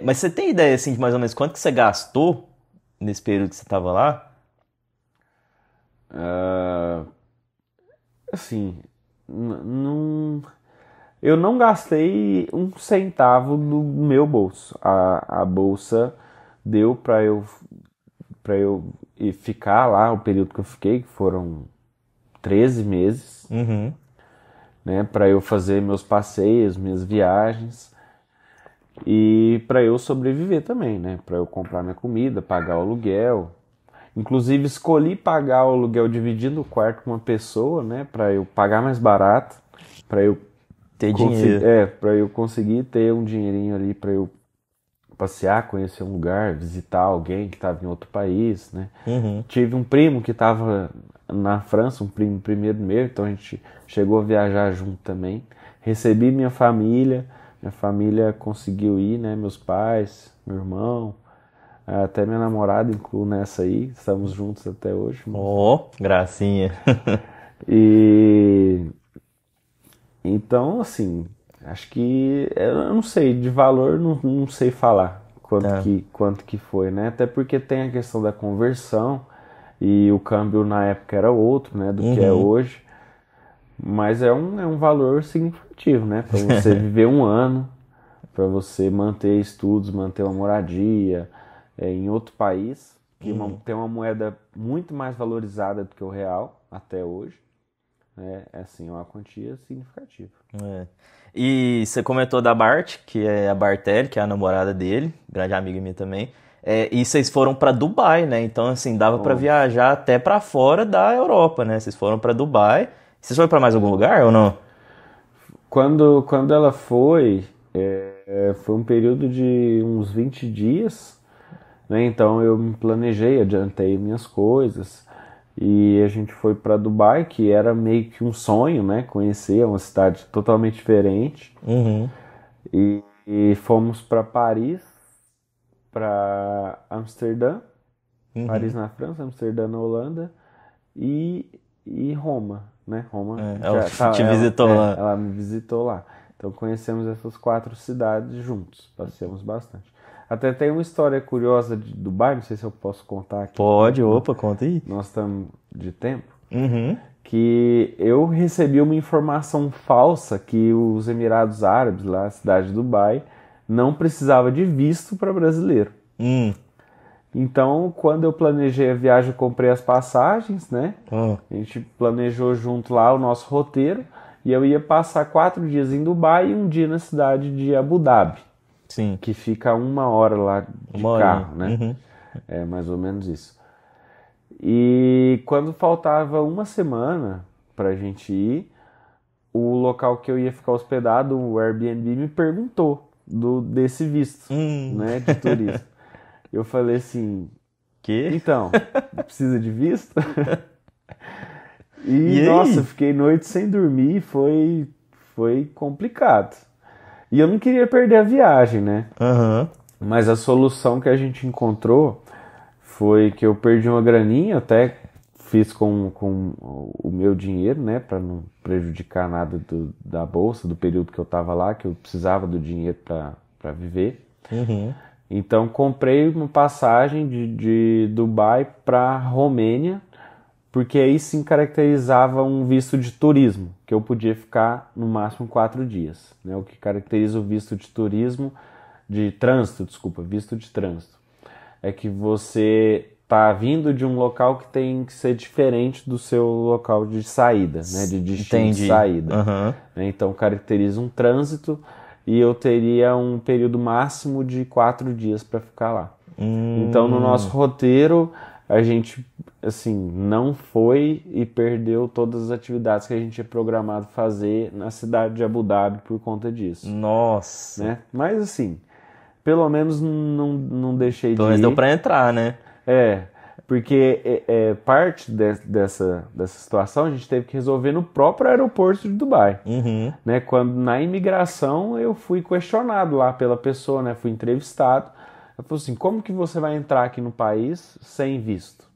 Mas você tem ideia, assim, de mais ou menos quanto que você gastou nesse período que você estava lá? Assim, eu não gastei um centavo do meu bolso. A bolsa deu para eu ir ficar lá o período que eu fiquei, que foram 13 meses, né, para eu fazer meus passeios, minhas viagens e para eu sobreviver também, né, para eu comprar minha comida, pagar o aluguel. Inclusive escolhi pagar o aluguel dividindo o quarto com uma pessoa, né, para eu pagar mais barato, para eu Ter dinheiro. para eu conseguir ter um dinheirinho ali para eu passear, conhecer um lugar, visitar alguém que estava em outro país, né? Tive um primo que estava na França, um primo primeiro meu, então a gente chegou a viajar junto também. Recebi minha família conseguiu ir, né? Meus pais, meu irmão, até minha namorada incluo nessa aí, estamos juntos até hoje. Gracinha. E então, assim, acho que eu não sei, de valor não sei falar quanto que foi, né? Até porque tem a questão da conversão e o câmbio na época era outro, né, do que é hoje. Mas é um valor significativo, né? Para você viver um ano, para você manter estudos, manter uma moradia em outro país, que tem uma moeda muito mais valorizada do que o real até hoje. Assim, é uma quantia significativa. E você comentou da Bart, que é a Bartelli, que é a namorada dele, grande amiga minha também. E vocês foram pra Dubai, né? Então, assim, dava pra viajar até pra fora da Europa, né? Vocês foram pra Dubai. Vocês foram pra mais algum lugar ou não? Quando ela foi um período de uns 20 dias, né? Então eu me planejei, adiantei minhas coisas e a gente foi para Dubai, que era meio que um sonho, né? Conhecer uma cidade totalmente diferente. E fomos para Paris, para Amsterdã, Paris na França, Amsterdã na Holanda e Roma, né? Roma visitou lá. Ela me visitou lá. Então conhecemos essas 4 cidades juntos, passeamos bastante. Até tem uma história curiosa de Dubai, não sei se eu posso contar aqui. Pode, conta aí. Nós estamos de tempo. Que eu recebi uma informação falsa que os Emirados Árabes, lá, a cidade de Dubai, não precisava de visto para brasileiro. Então, quando eu planejei a viagem, eu comprei as passagens, né? A gente planejou junto lá o nosso roteiro e eu ia passar 4 dias em Dubai e um dia na cidade de Abu Dhabi. Sim. Que fica 1 hora lá de carro, né? Uhum. É mais ou menos isso. E quando faltava uma semana pra gente ir, o local que eu ia ficar hospedado, o Airbnb, me perguntou desse visto, né, de turista. Eu falei assim, então, precisa de visto? E nossa, fiquei noite sem dormir, foi complicado. E eu não queria perder a viagem, né? Mas a solução que a gente encontrou foi que eu perdi uma graninha, até fiz com o meu dinheiro, né, para não prejudicar nada da bolsa, do período que eu estava lá, que eu precisava do dinheiro para viver. Uhum. Então comprei uma passagem de Dubai para Romênia, porque aí sim caracterizava um visto de turismo, que eu podia ficar no máximo 4 dias, né? O que caracteriza o visto de turismo, de trânsito, desculpa, visto de trânsito, é que você está vindo de um local que tem que ser diferente do seu local de saída, né? De destino Entendi. de saída. Uhum. Então caracteriza um trânsito e eu teria um período máximo de 4 dias para ficar lá. Então no nosso roteiro a gente assim não foi e perdeu todas as atividades que a gente tinha programado fazer na cidade de Abu Dhabi por conta disso, Nossa. né? Mas assim, pelo menos não deixei Pelo de menos ir. deu pra entrar, né? Porque parte dessa situação a gente teve que resolver no próprio aeroporto de Dubai. Uhum. Né? Quando na imigração eu fui questionado lá pela pessoa, né? Fui entrevistado. Ela falou assim, como que você vai entrar aqui no país sem visto?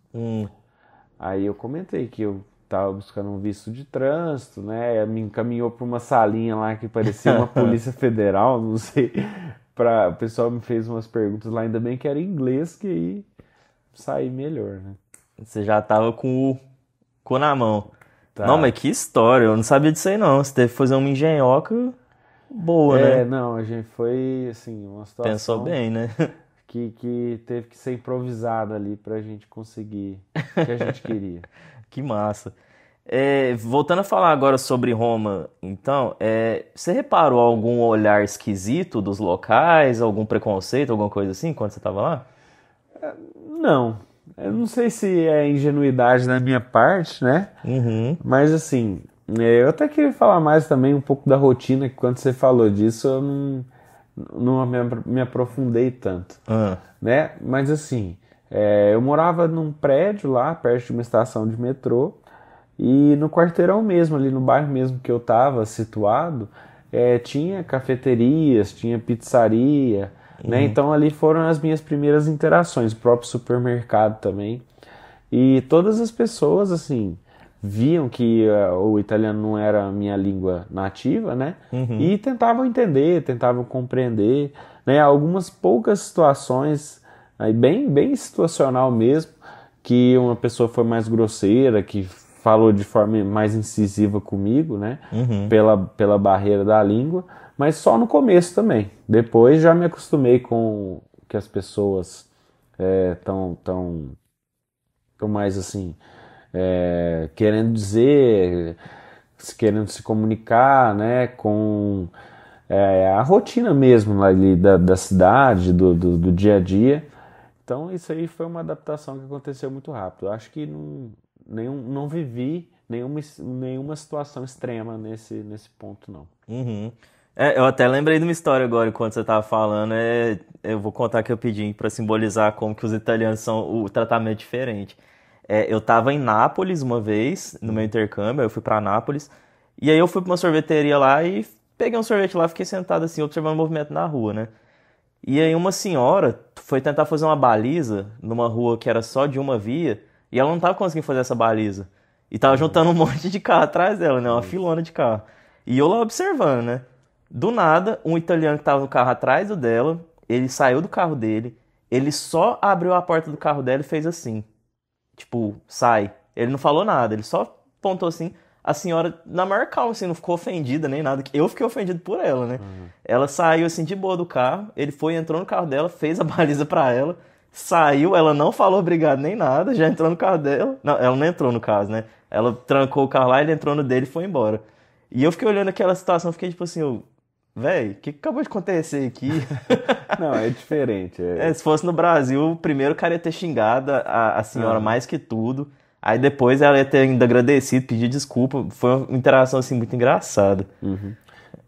Aí eu comentei que eu estava buscando um visto de trânsito, né? Me encaminhou para uma salinha lá que parecia uma polícia federal, não sei. O pessoal me fez umas perguntas lá, ainda bem que era em inglês, que aí saí melhor, né? Você já tava com o cu na mão. Tá. Não, mas que história, eu não sabia disso aí não. Você teve que fazer uma engenhoca boa, né? Não, a gente foi, assim, uma situação Pensou bem, né? que teve que ser improvisada ali pra gente conseguir o que a gente queria. Que massa. Voltando a falar agora sobre Roma, então, você reparou algum olhar esquisito dos locais, algum preconceito, alguma coisa assim, quando você estava lá? Não, eu não sei se é ingenuidade da minha parte, né? Uhum. Mas assim, eu até queria falar mais também um pouco da rotina, que quando você falou disso eu não me aprofundei tanto, né? Mas assim, eu morava num prédio lá, perto de uma estação de metrô, e no quarteirão mesmo, ali no bairro mesmo que eu estava situado, tinha cafeterias, tinha pizzaria, né? Então ali foram as minhas primeiras interações, o próprio supermercado também. E todas as pessoas, assim, viam que o italiano não era a minha língua nativa, né? E tentavam entender, tentavam compreender, né? Algumas poucas situações, aí bem situacional mesmo, que uma pessoa foi mais grosseira, que falou de forma mais incisiva comigo, né? Pela barreira da língua, mas só no começo também. Depois já me acostumei com que as pessoas tão mais assim, querendo dizer, querendo se comunicar, né? Com a rotina mesmo ali da cidade, do dia a dia. Então isso aí foi uma adaptação que aconteceu muito rápido. Eu acho que não vivi nenhuma situação extrema nesse ponto, não. Uhum. Eu até lembrei de uma história agora, enquanto você estava falando. Eu vou contar que eu pedi para simbolizar como que os italianos são o tratamento diferente. Eu estava em Nápoles uma vez, no meu intercâmbio, eu fui para Nápoles, e aí eu fui para uma sorveteria lá e peguei um sorvete lá, fiquei sentado assim, observando o movimento na rua, né? E aí uma senhora foi tentar fazer uma baliza numa rua que era só de uma via, e ela não estava conseguindo fazer essa baliza. E tava juntando um monte de carro atrás dela, né? Uma filona de carro. E eu lá observando, né? Do nada, um italiano que tava no carro atrás do dela, ele saiu do carro dele, ele só abriu a porta do carro dela e fez assim. Tipo, sai. Ele não falou nada, ele só apontou assim. A senhora, na maior calma, assim, não ficou ofendida nem nada. Eu fiquei ofendido por ela, né? Ela saiu, assim, de boa do carro. Ele entrou no carro dela, fez a baliza pra ela. Saiu, ela não falou obrigado nem nada, já entrou no carro dela. Não, ela não entrou no caso, né? Ela trancou o carro lá, ele entrou no dele e foi embora. E eu fiquei olhando aquela situação, fiquei tipo assim, véi, o que acabou de acontecer aqui? Não, é diferente. Se fosse no Brasil, primeiro o cara ia ter xingado a senhora mais que tudo. Aí depois ela ia ter ainda agradecido, pedir desculpa. Foi uma interação assim muito engraçada.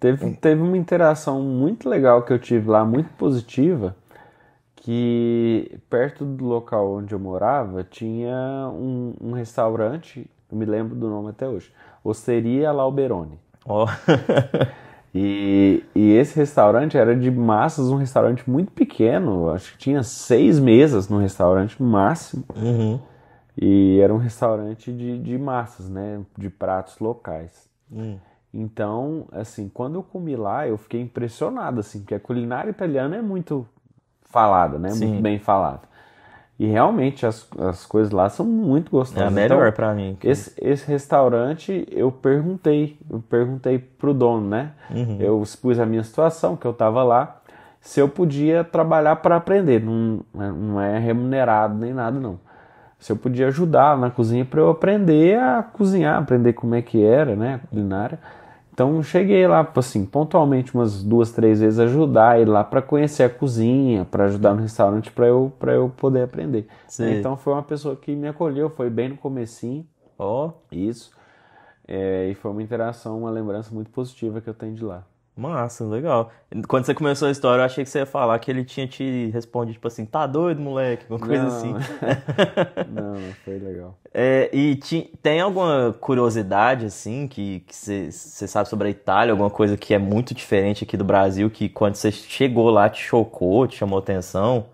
Teve uma interação muito legal que eu tive lá, muito positiva, que perto do local onde eu morava tinha um restaurante, eu me lembro do nome até hoje, Osteria L'Alberoni. Ó. E esse restaurante era de massas, um restaurante muito pequeno, acho que tinha 6 mesas no restaurante no máximo. E era um restaurante de massas, né? De pratos locais. Então, assim, quando eu comi lá, eu fiquei impressionado, assim, porque a culinária italiana é muito falada, né? Sim. Muito bem falada. E realmente as coisas lá são muito gostosas. É a melhor Então, pra mim. esse restaurante, eu perguntei pro dono, né? Eu expus a minha situação, que eu tava lá, se eu podia trabalhar para aprender. Não é remunerado nem nada, não. Se eu podia ajudar na cozinha para eu aprender a cozinhar, aprender como é que era, né, a culinária. Então eu cheguei lá, assim, pontualmente umas 2, 3 vezes ajudar, ir lá para conhecer a cozinha, para ajudar no restaurante para eu poder aprender. Sei. Então foi uma pessoa que me acolheu, foi bem no comecinho, Ó, isso. E foi uma interação, uma lembrança muito positiva que eu tenho de lá. massa, legal. Quando você começou a história, eu achei que você ia falar que ele tinha te respondido, tipo assim, tá doido, moleque? Alguma coisa assim. Não, foi legal. Tem alguma curiosidade, assim, que você sabe sobre a Itália? Alguma coisa que é muito diferente aqui do Brasil, que quando você chegou lá te chocou, te chamou atenção?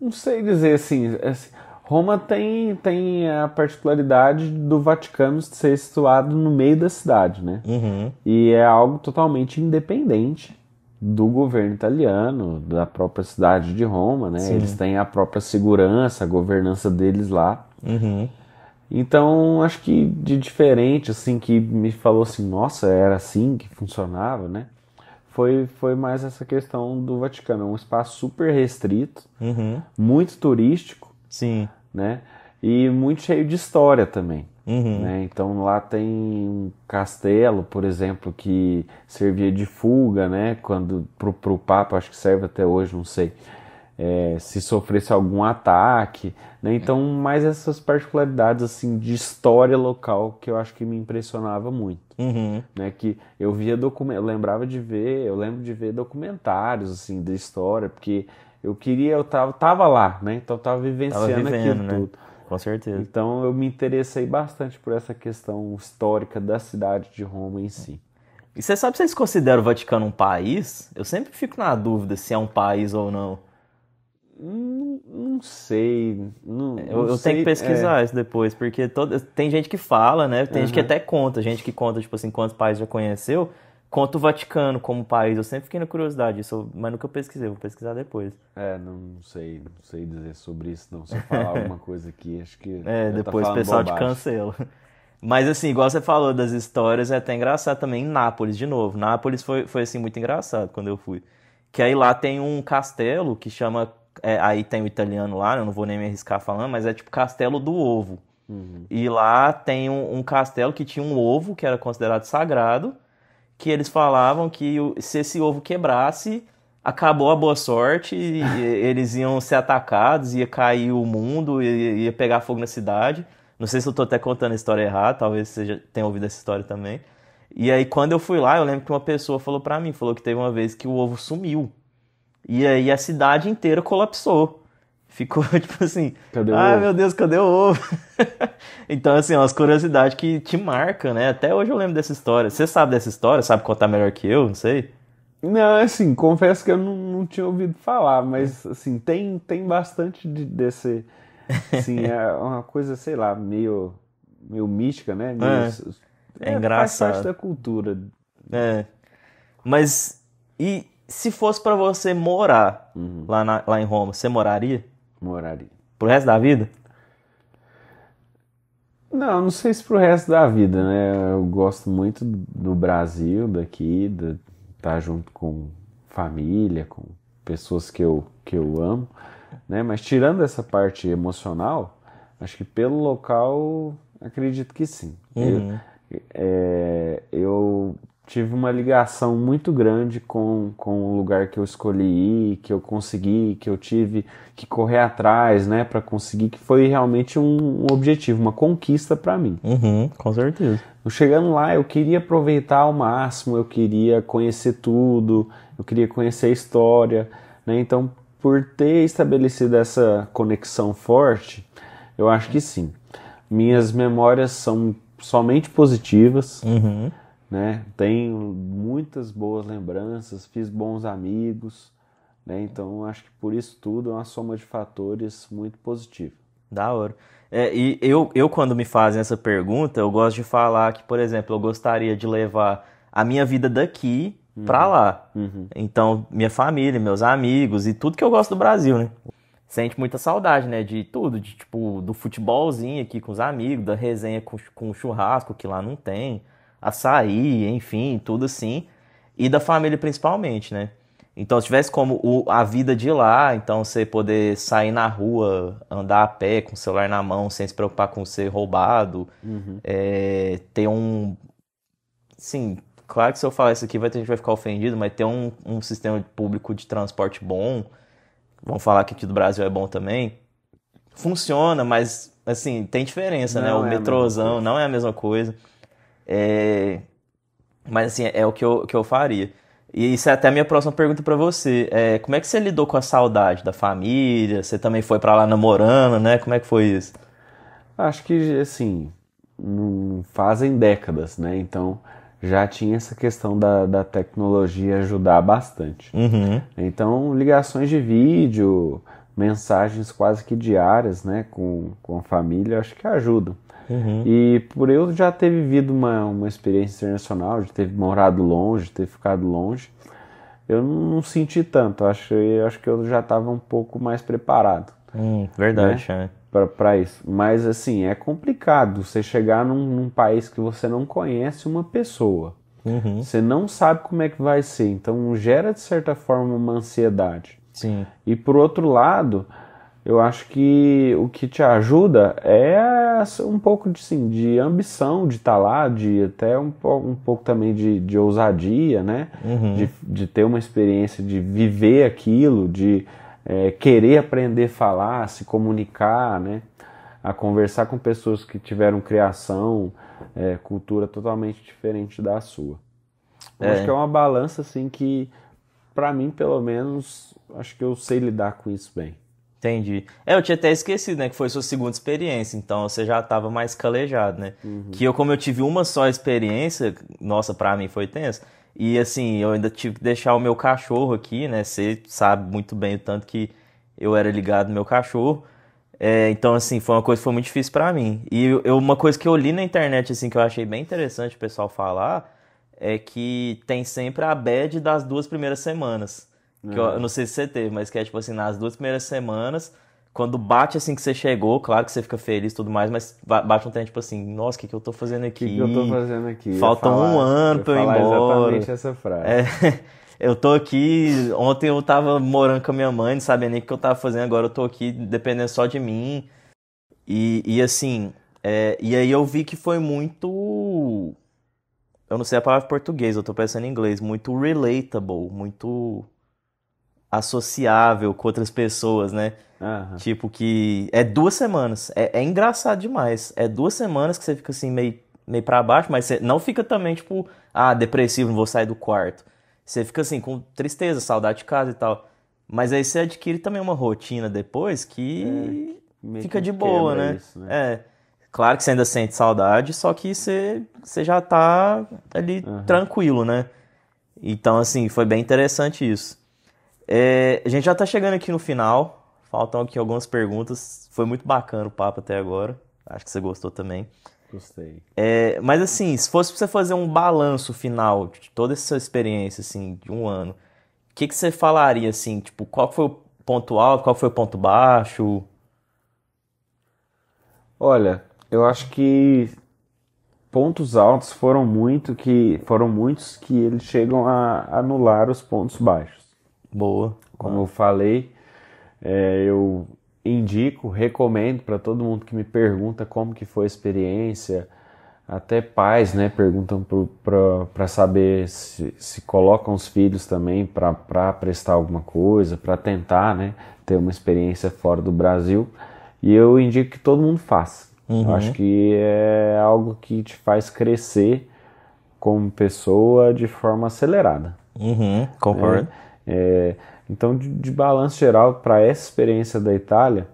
Não sei dizer assim, Roma tem a particularidade do Vaticano ser situado no meio da cidade, né? E é algo totalmente independente do governo italiano, da própria cidade de Roma, né? Sim. Eles têm a própria segurança, a governança deles lá. Então, acho que de diferente, assim, que me falou assim, nossa, era assim que funcionava, né? Foi mais essa questão do Vaticano. É um espaço super restrito, muito turístico, Sim. né? E muito cheio de história também. Né? Então lá tem um castelo, por exemplo, que servia de fuga, né? Quando pro Papa, acho que serve até hoje, não sei. Se sofresse algum ataque, né? Então mais essas particularidades assim de história local que eu acho que me impressionava muito, né? Que eu via eu lembro de ver documentários assim da história, porque eu tava lá, né? Então eu tava vivenciando aquilo né? tudo. Com certeza. Então eu me interessei bastante por essa questão histórica da cidade de Roma em si. E você sabe se eles consideram o Vaticano um país? Eu sempre fico na dúvida se é um país ou não. Não sei. Eu tenho que pesquisar isso depois, porque tem gente que fala, né? Tem gente que até conta, gente que conta, tipo assim, quantos países já conheceu, conta o Vaticano como país. Eu sempre fiquei na curiosidade disso, mas nunca pesquisei, vou pesquisar depois. Não sei dizer sobre isso, não. Se eu falar alguma coisa aqui, acho que. Depois o pessoal te cancela. Mas assim, igual você falou das histórias, é até engraçado também em Nápoles, de novo. Nápoles foi assim, muito engraçado quando eu fui. Que aí lá tem um castelo que chama. Aí tem o italiano lá, eu não vou nem me arriscar falando, mas é tipo Castelo do Ovo. E lá tem um castelo que tinha um ovo que era considerado sagrado, que eles falavam que se esse ovo quebrasse, acabou a boa sorte, e eles iam ser atacados, ia cair o mundo, ia pegar fogo na cidade. Não sei se eu tô até contando a história errada, talvez você já tenha ouvido essa história também. E aí quando eu fui lá, eu lembro que uma pessoa falou pra mim, falou que teve uma vez que o ovo sumiu. E aí a cidade inteira colapsou. Ficou tipo assim, Cadê o ovo? Meu Deus, cadê o ovo? Então assim, umas curiosidades que te marcam, né? Até hoje eu lembro dessa história. Você sabe dessa história? Sabe contar melhor que eu? Não sei. Não, assim, confesso que eu não tinha ouvido falar, mas assim, tem bastante desse. Assim, é uma coisa, sei lá, meio mística, né? Engraçado. Faz parte da cultura. Mas e se fosse pra você morar lá em Roma, você moraria? Moraria. Pro resto da vida? Não sei se pro resto da vida, né? Eu gosto muito do Brasil, daqui, de estar junto com família, com pessoas que eu amo, né? Mas tirando essa parte emocional, acho que pelo local, acredito que sim. Eu tive uma ligação muito grande com o lugar que eu escolhi ir, que eu consegui, que eu tive que correr atrás, né, para conseguir, que foi realmente um objetivo, uma conquista para mim. Com certeza. Chegando lá, eu queria aproveitar ao máximo, eu queria conhecer tudo, eu queria conhecer a história, né? Então, por ter estabelecido essa conexão forte, eu acho que sim. Minhas memórias são somente positivas, né? Tenho muitas boas lembranças, fiz bons amigos, né? Então acho que por isso tudo é uma soma de fatores muito positiva. Da hora. E eu, quando me fazem essa pergunta, eu gosto de falar que, por exemplo, eu gostaria de levar a minha vida daqui pra lá. Então, minha família, meus amigos e tudo que eu gosto do Brasil, né? Sente muita saudade, né? De tudo, de tipo, do futebolzinho aqui com os amigos, da resenha com churrasco, que lá não tem, açaí, enfim, tudo assim. E da família principalmente, né? Então, se tivesse como a vida de lá, então você poder sair na rua, andar a pé com o celular na mão, sem se preocupar com ser roubado, ter um. Sim, claro que se eu falar isso aqui, ter gente que vai ficar ofendido, mas ter um sistema público de transporte bom, vamos falar que aqui do Brasil é bom também, funciona, mas, assim, tem diferença, né? O metrôzão não é a mesma coisa. Mas, assim, é o que eu faria. E isso é até a minha próxima pergunta pra você. Como é que você lidou com a saudade da família? Você também foi pra lá namorando, né? Como é que foi isso? Acho que, assim, não fazem décadas, né? Então já tinha essa questão da tecnologia ajudar bastante. Então, ligações de vídeo, mensagens quase que diárias, né? Com a família, acho que ajudam. E por eu já ter vivido uma experiência internacional, de ter morado longe, de ter ficado longe, eu não senti tanto. Acho que eu já estava um pouco mais preparado. Verdade, né? Para isso. Mas assim, é complicado você chegar num país que você não conhece uma pessoa. Você não sabe como é que vai ser. Então gera de certa forma uma ansiedade. Sim. E por outro lado, eu acho que o que te ajuda é um pouco de ambição de estar lá, de até um pouco também de ousadia, né? De ter uma experiência, de viver aquilo, de querer aprender a falar, se comunicar, né? A conversar com pessoas que tiveram criação, cultura totalmente diferente da sua. Eu acho que é uma balança assim que, pra mim, pelo menos, acho que eu sei lidar com isso bem. Entendi. Eu tinha até esquecido, né, que foi sua segunda experiência, então você já estava mais calejado, né? Que como eu tive uma só experiência, nossa, pra mim foi tenso. E assim, eu ainda tive que deixar o meu cachorro aqui, né? Você sabe muito bem o tanto que eu era ligado no meu cachorro. Então, assim, foi uma coisa que foi muito difícil pra mim. E uma coisa que eu li na internet, assim, que eu achei bem interessante o pessoal falar, é que tem sempre a bad das 2 primeiras semanas. Que eu não sei se você teve, mas que é tipo assim, nas 2 primeiras semanas, quando bate assim que você chegou, claro que você fica feliz e tudo mais, mas bate um tempo tipo assim, nossa, o que eu tô fazendo aqui? O que eu tô fazendo aqui? Falta um ano pra eu ir embora. Exatamente essa frase. Eu tô aqui, ontem eu tava morando com a minha mãe, não sabia nem o que eu tava fazendo, agora eu tô aqui dependendo só de mim. E assim, e aí eu vi que foi muito, eu não sei a palavra em português, eu tô pensando em inglês, muito relatable, muito associável com outras pessoas, né? Tipo que é 2 semanas, é engraçado demais, é 2 semanas que você fica assim meio pra baixo, mas você não fica também tipo, depressivo, não vou sair do quarto. Você fica assim com tristeza, saudade de casa e tal. Mas aí você adquire também uma rotina depois que fica de boa, né? Isso, né? Claro que você ainda sente saudade, só que você já tá ali tranquilo, né? Então assim, foi bem interessante isso. A gente já tá chegando aqui no final, faltam aqui algumas perguntas. Foi muito bacana o papo até agora, acho que você gostou também. Gostei. Mas assim, se fosse pra você fazer um balanço final de toda essa sua experiência, assim, de um ano, o que você falaria, assim, tipo, qual foi o ponto alto, qual foi o ponto baixo? Olha, eu acho que pontos altos foram muitos que eles chegam a anular os pontos baixos. Boa. Como eu falei, eu indico, recomendo para todo mundo que me pergunta como que foi a experiência, até pais, né, perguntam para saber se colocam os filhos também para prestar alguma coisa, para tentar, né, ter uma experiência fora do Brasil, e eu indico que todo mundo faça. Eu acho que é algo que te faz crescer como pessoa de forma acelerada. Concordo. Então, de balanço geral, para essa experiência da Itália,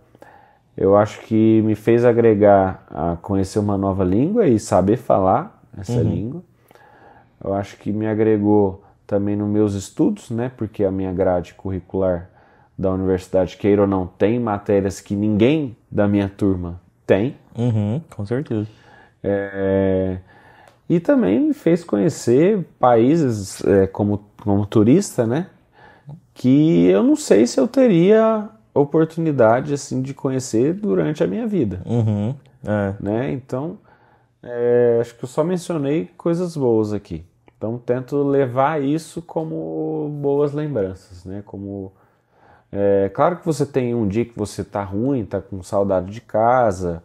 eu acho que me fez agregar a conhecer uma nova língua e saber falar essa língua. Eu acho que me agregou também nos meus estudos, né? Porque a minha grade curricular da universidade, queira ou não, tem matérias que ninguém da minha turma tem. Com certeza. E também me fez conhecer países como turista, né? Que eu não sei se eu teria oportunidade assim de conhecer durante a minha vida, né? Então, acho que eu só mencionei coisas boas aqui. Então, tento levar isso como boas lembranças, né? Claro que você tem um dia que você tá ruim, tá com saudade de casa,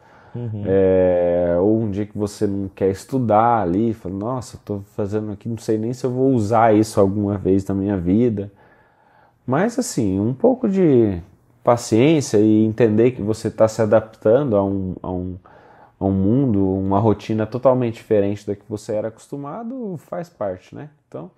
ou um dia que você não quer estudar ali, fala, nossa, tô fazendo aqui, não sei nem se eu vou usar isso alguma vez na minha vida. Mas assim, um pouco de paciência e entender que você está se adaptando a um mundo, uma rotina totalmente diferente da que você era acostumado, faz parte, né? Então,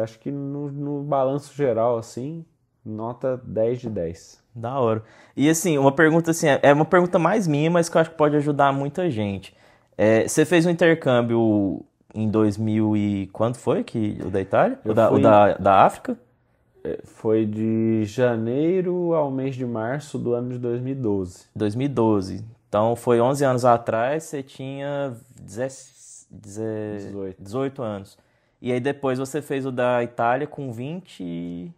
acho que no balanço geral, assim, nota 10 de 10. Da hora. E assim, uma pergunta assim, é uma pergunta mais minha, mas que eu acho que pode ajudar muita gente. Você fez um intercâmbio em 2000 e... Quando foi o da Itália? O da África? Foi de janeiro ao mês de março do ano de 2012. 2012. Então foi 11 anos atrás, você tinha 18 anos. E aí depois você fez o da Itália com 20 e...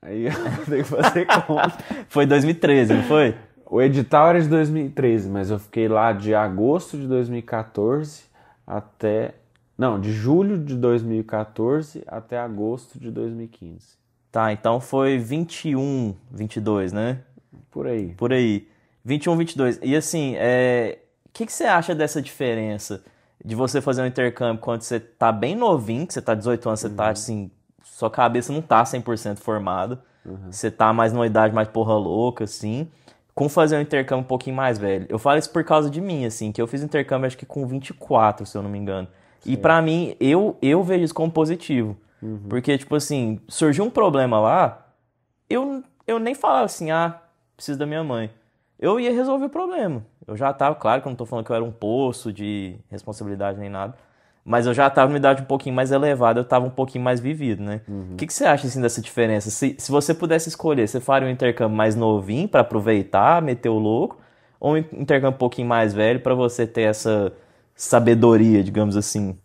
Aí eu tenho que fazer conta. Foi 2013, não foi? O edital era de 2013, mas eu fiquei lá de agosto de 2014 até... Não, de julho de 2014 até agosto de 2015. Tá, então foi 21, 22, né? Por aí. Por aí. 21, 22. E assim, o que você acha dessa diferença de você fazer um intercâmbio quando você tá bem novinho, que você tá 18 anos, você tá assim, sua cabeça não tá 100% formada, você tá mais numa idade mais porra louca, assim, com fazer um intercâmbio um pouquinho mais velho. Eu falo isso por causa de mim, assim, que eu fiz intercâmbio acho que com 24, se eu não me engano. E pra mim, eu vejo isso como positivo. Porque, tipo assim, surgiu um problema lá, eu nem falava assim, preciso da minha mãe. Eu ia resolver o problema. Eu já tava, claro que eu não tô falando que eu era um poço de responsabilidade nem nada, mas eu já tava numa idade um pouquinho mais elevada, eu tava um pouquinho mais vivido, né? O que você acha, assim, dessa diferença? Se você pudesse escolher, você faria um intercâmbio mais novinho pra aproveitar, meter o louco, ou um intercâmbio um pouquinho mais velho pra você ter essa sabedoria, digamos assim?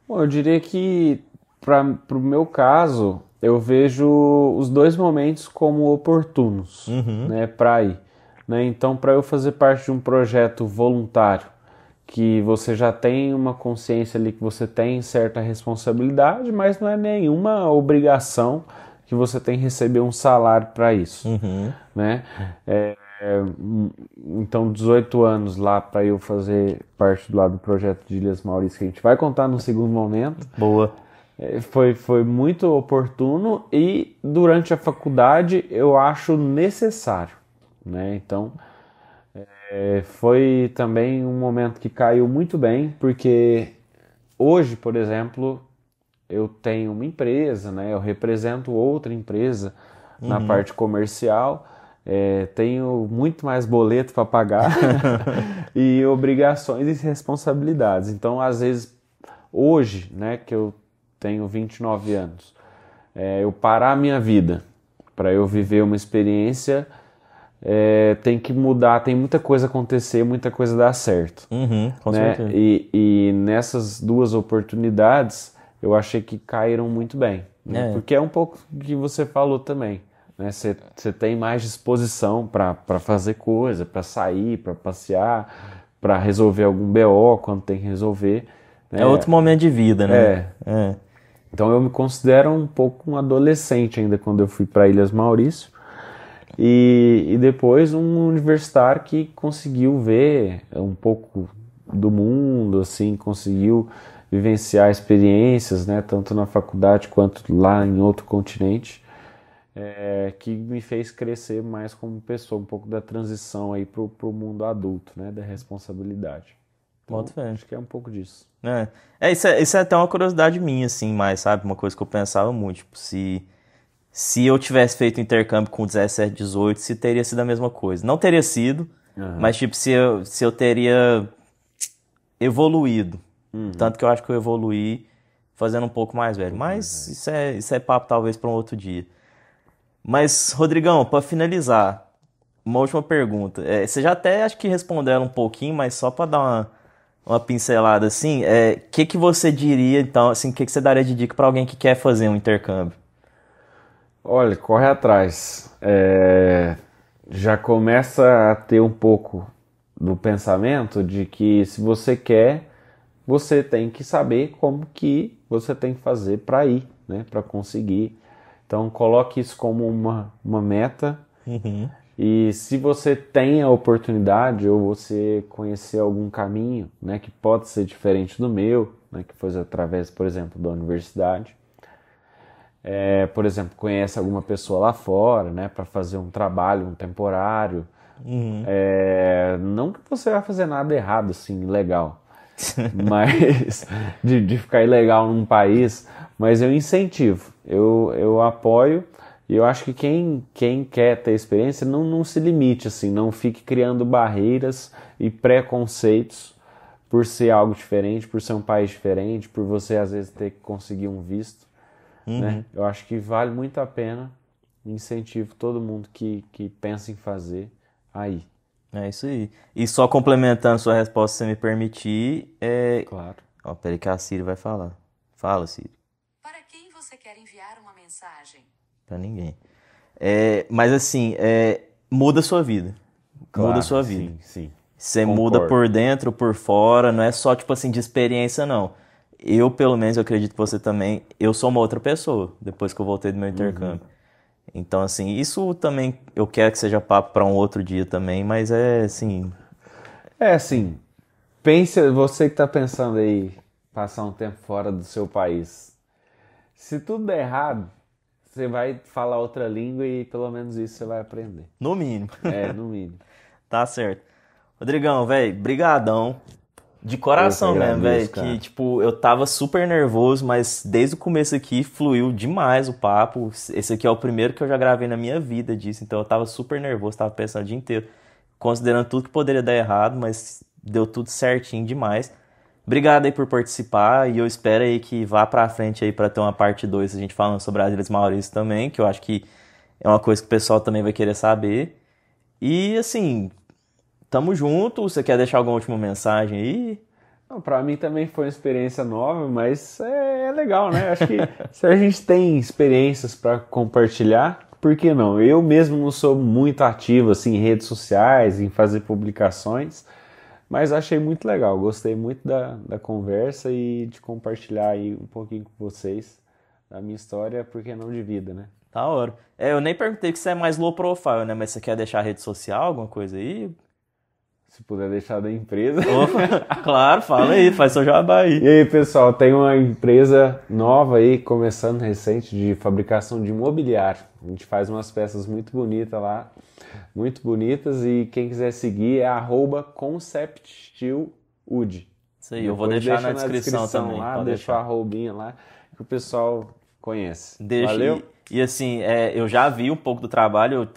Bom, eu diria que, pro meu caso, eu vejo os dois momentos como oportunos, né, para ir. Né? Então, para eu fazer parte de um projeto voluntário, que você já tem uma consciência ali que você tem certa responsabilidade, mas não é nenhuma obrigação que você tem que receber um salário para isso, né? Então 18 anos lá para eu fazer parte do projeto de Ilhas Maurícias, que a gente vai contar no segundo momento. Boa. Foi muito oportuno e durante a faculdade eu acho necessário, né? Então foi também um momento que caiu muito bem, porque hoje, por exemplo, eu tenho uma empresa, né? Eu represento outra empresa na parte comercial. Tenho muito mais boleto para pagar e obrigações e responsabilidades. Então, às vezes, hoje, né, que eu tenho 29 anos, eu parar a minha vida para eu viver uma experiência, tem que mudar, tem muita coisa acontecer, muita coisa dar certo. Com né? certeza. E nessas duas oportunidades, eu achei que caíram muito bem. Né? Porque é um pouco o que você falou também. Você tem mais disposição para fazer coisa, para sair, para passear, para resolver algum BO quando tem que resolver. Né? É outro momento de vida, né? Então eu me considero um pouco um adolescente ainda quando eu fui para Ilhas Maurício. E depois um universitário que conseguiu ver um pouco do mundo, assim, conseguiu vivenciar experiências, né, tanto na faculdade quanto lá em outro continente. Que me fez crescer mais como pessoa, um pouco da transição aí pro mundo adulto, né, da responsabilidade. Então, acho que é um pouco disso. Isso é até uma curiosidade minha, assim, mas, sabe, uma coisa que eu pensava muito, tipo, se eu tivesse feito intercâmbio com 17, 18, se teria sido a mesma coisa. Não teria sido, mas, tipo, se eu teria evoluído. Tanto que eu acho que eu evoluí fazendo um pouco mais velho. Mas isso é papo talvez para um outro dia. Mas, Rodrigão, para finalizar, uma última pergunta. Você já até acho que respondeu ela um pouquinho, mas só para dar uma pincelada assim, que você diria, então, assim, que você daria de dica para alguém que quer fazer um intercâmbio? Olha, corre atrás. Já começa a ter um pouco do pensamento de que se você quer, você tem que saber como que você tem que fazer para ir, né? Para conseguir. Então coloque isso como uma meta. Uhum. E se você tem a oportunidade ou você conhecer algum caminho, né, que pode ser diferente do meu, né, que foi através, por exemplo, da universidade, por exemplo, conhece alguma pessoa lá fora, né, para fazer um trabalho, um temporário, não que você vai fazer nada errado, assim, legal, mas de ficar ilegal num país, mas eu incentivo, eu apoio. E eu acho que quem quer ter experiência não se limite, assim, não fique criando barreiras e preconceitos por ser algo diferente, por ser um país diferente, por você às vezes ter que conseguir um visto, né? Eu acho que vale muito a pena, incentivo todo mundo que pensa em fazer aí. É isso aí. E só complementando sua resposta, se você me permitir, Claro. Ó, peraí que a Siri vai falar. Fala, Siri. Para quem você quer enviar uma mensagem? Pra ninguém. Mas assim, muda a sua vida. Claro, Muda a sua vida. Sim. Você Concordo. muda por dentro, por fora, não é só, tipo assim, de experiência, não. Eu, pelo menos, eu acredito que você também, eu sou uma outra pessoa, depois que eu voltei do meu intercâmbio. Então, assim, isso também, eu quero que seja papo para um outro dia também, mas assim... Assim, pense, você que tá pensando aí, passar um tempo fora do seu país. Se tudo der errado, você vai falar outra língua e pelo menos isso você vai aprender. No mínimo. No mínimo. Tá certo. Rodrigão, velho, brigadão. De coração Eu que mesmo, velho. agradeço, cara. Que, tipo, eu tava super nervoso, mas desde o começo aqui fluiu demais o papo. Esse aqui é o primeiro que eu já gravei na minha vida disso, então eu tava super nervoso, tava pensando o dia inteiro, considerando tudo que poderia dar errado, mas deu tudo certinho demais. Obrigado aí por participar e eu espero aí que vá pra frente aí pra ter uma parte 2, a gente falando sobre as Ilhas Maurícias também, que eu acho que é uma coisa que o pessoal também vai querer saber. E, assim, tamo junto. Você quer deixar alguma última mensagem aí? Não, pra mim também foi uma experiência nova, mas é legal, né? Acho que se a gente tem experiências para compartilhar, por que não? Eu mesmo não sou muito ativo assim, em redes sociais, em fazer publicações, mas achei muito legal, gostei muito da conversa e de compartilhar aí um pouquinho com vocês a minha história, por que não de vida, né? Da hora. Eu nem perguntei que você é mais low profile, né? Mas você quer deixar a rede social, alguma coisa aí? Se puder deixar da empresa. Claro, fala aí, faz seu jabá aí. E aí, pessoal, tem uma empresa nova aí, começando recente, de fabricação de mobiliário. A gente faz umas peças muito bonitas lá, muito bonitas, e quem quiser seguir é @conceptsteelwood. Isso aí, eu vou deixar na descrição também. Lá, Pode deixa a deixar. arrobinha lá, que o pessoal conhece. Deixa. Valeu? E assim, eu já vi um pouco do trabalho,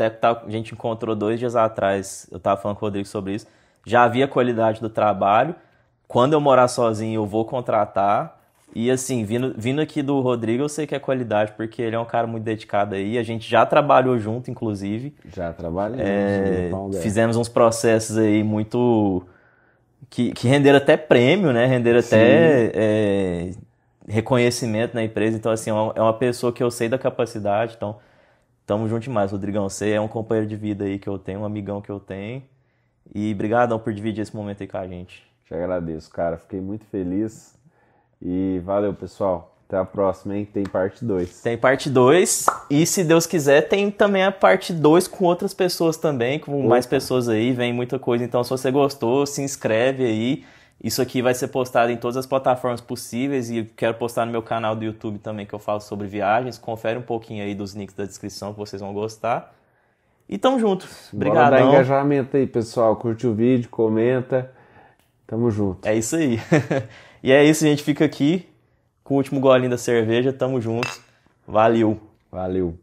a gente encontrou 2 dias atrás, eu tava falando com o Rodrigo sobre isso, já vi a qualidade do trabalho. Quando eu morar sozinho, eu vou contratar. E assim, vindo aqui do Rodrigo, eu sei que é qualidade, porque ele é um cara muito dedicado aí. A gente já trabalhou junto, inclusive. Já trabalhei. Fizemos uns processos aí muito... Que renderam até prêmio, né? Renderam até reconhecimento na empresa. Então, assim, é uma pessoa que eu sei da capacidade. Então, tamo junto demais, Rodrigão. Você é um companheiro de vida aí que eu tenho, um amigão que eu tenho. E brigadão por dividir esse momento aí com a gente. Te agradeço, cara. Fiquei muito feliz. E valeu, pessoal. Até a próxima, hein? Tem parte 2. Tem parte 2. E se Deus quiser, tem também a parte 2 com outras pessoas também, com mais pessoas aí. Vem muita coisa. Então, se você gostou, se inscreve aí. Isso aqui vai ser postado em todas as plataformas possíveis. E quero postar no meu canal do YouTube também, que eu falo sobre viagens. Confere um pouquinho aí dos links da descrição que vocês vão gostar. E tamo junto. Bora dar Obrigadão. engajamento aí, pessoal. Curte o vídeo, comenta. Tamo junto. É isso aí. E é isso, a gente fica aqui com o último golinho da cerveja. Tamo junto. Valeu. Valeu.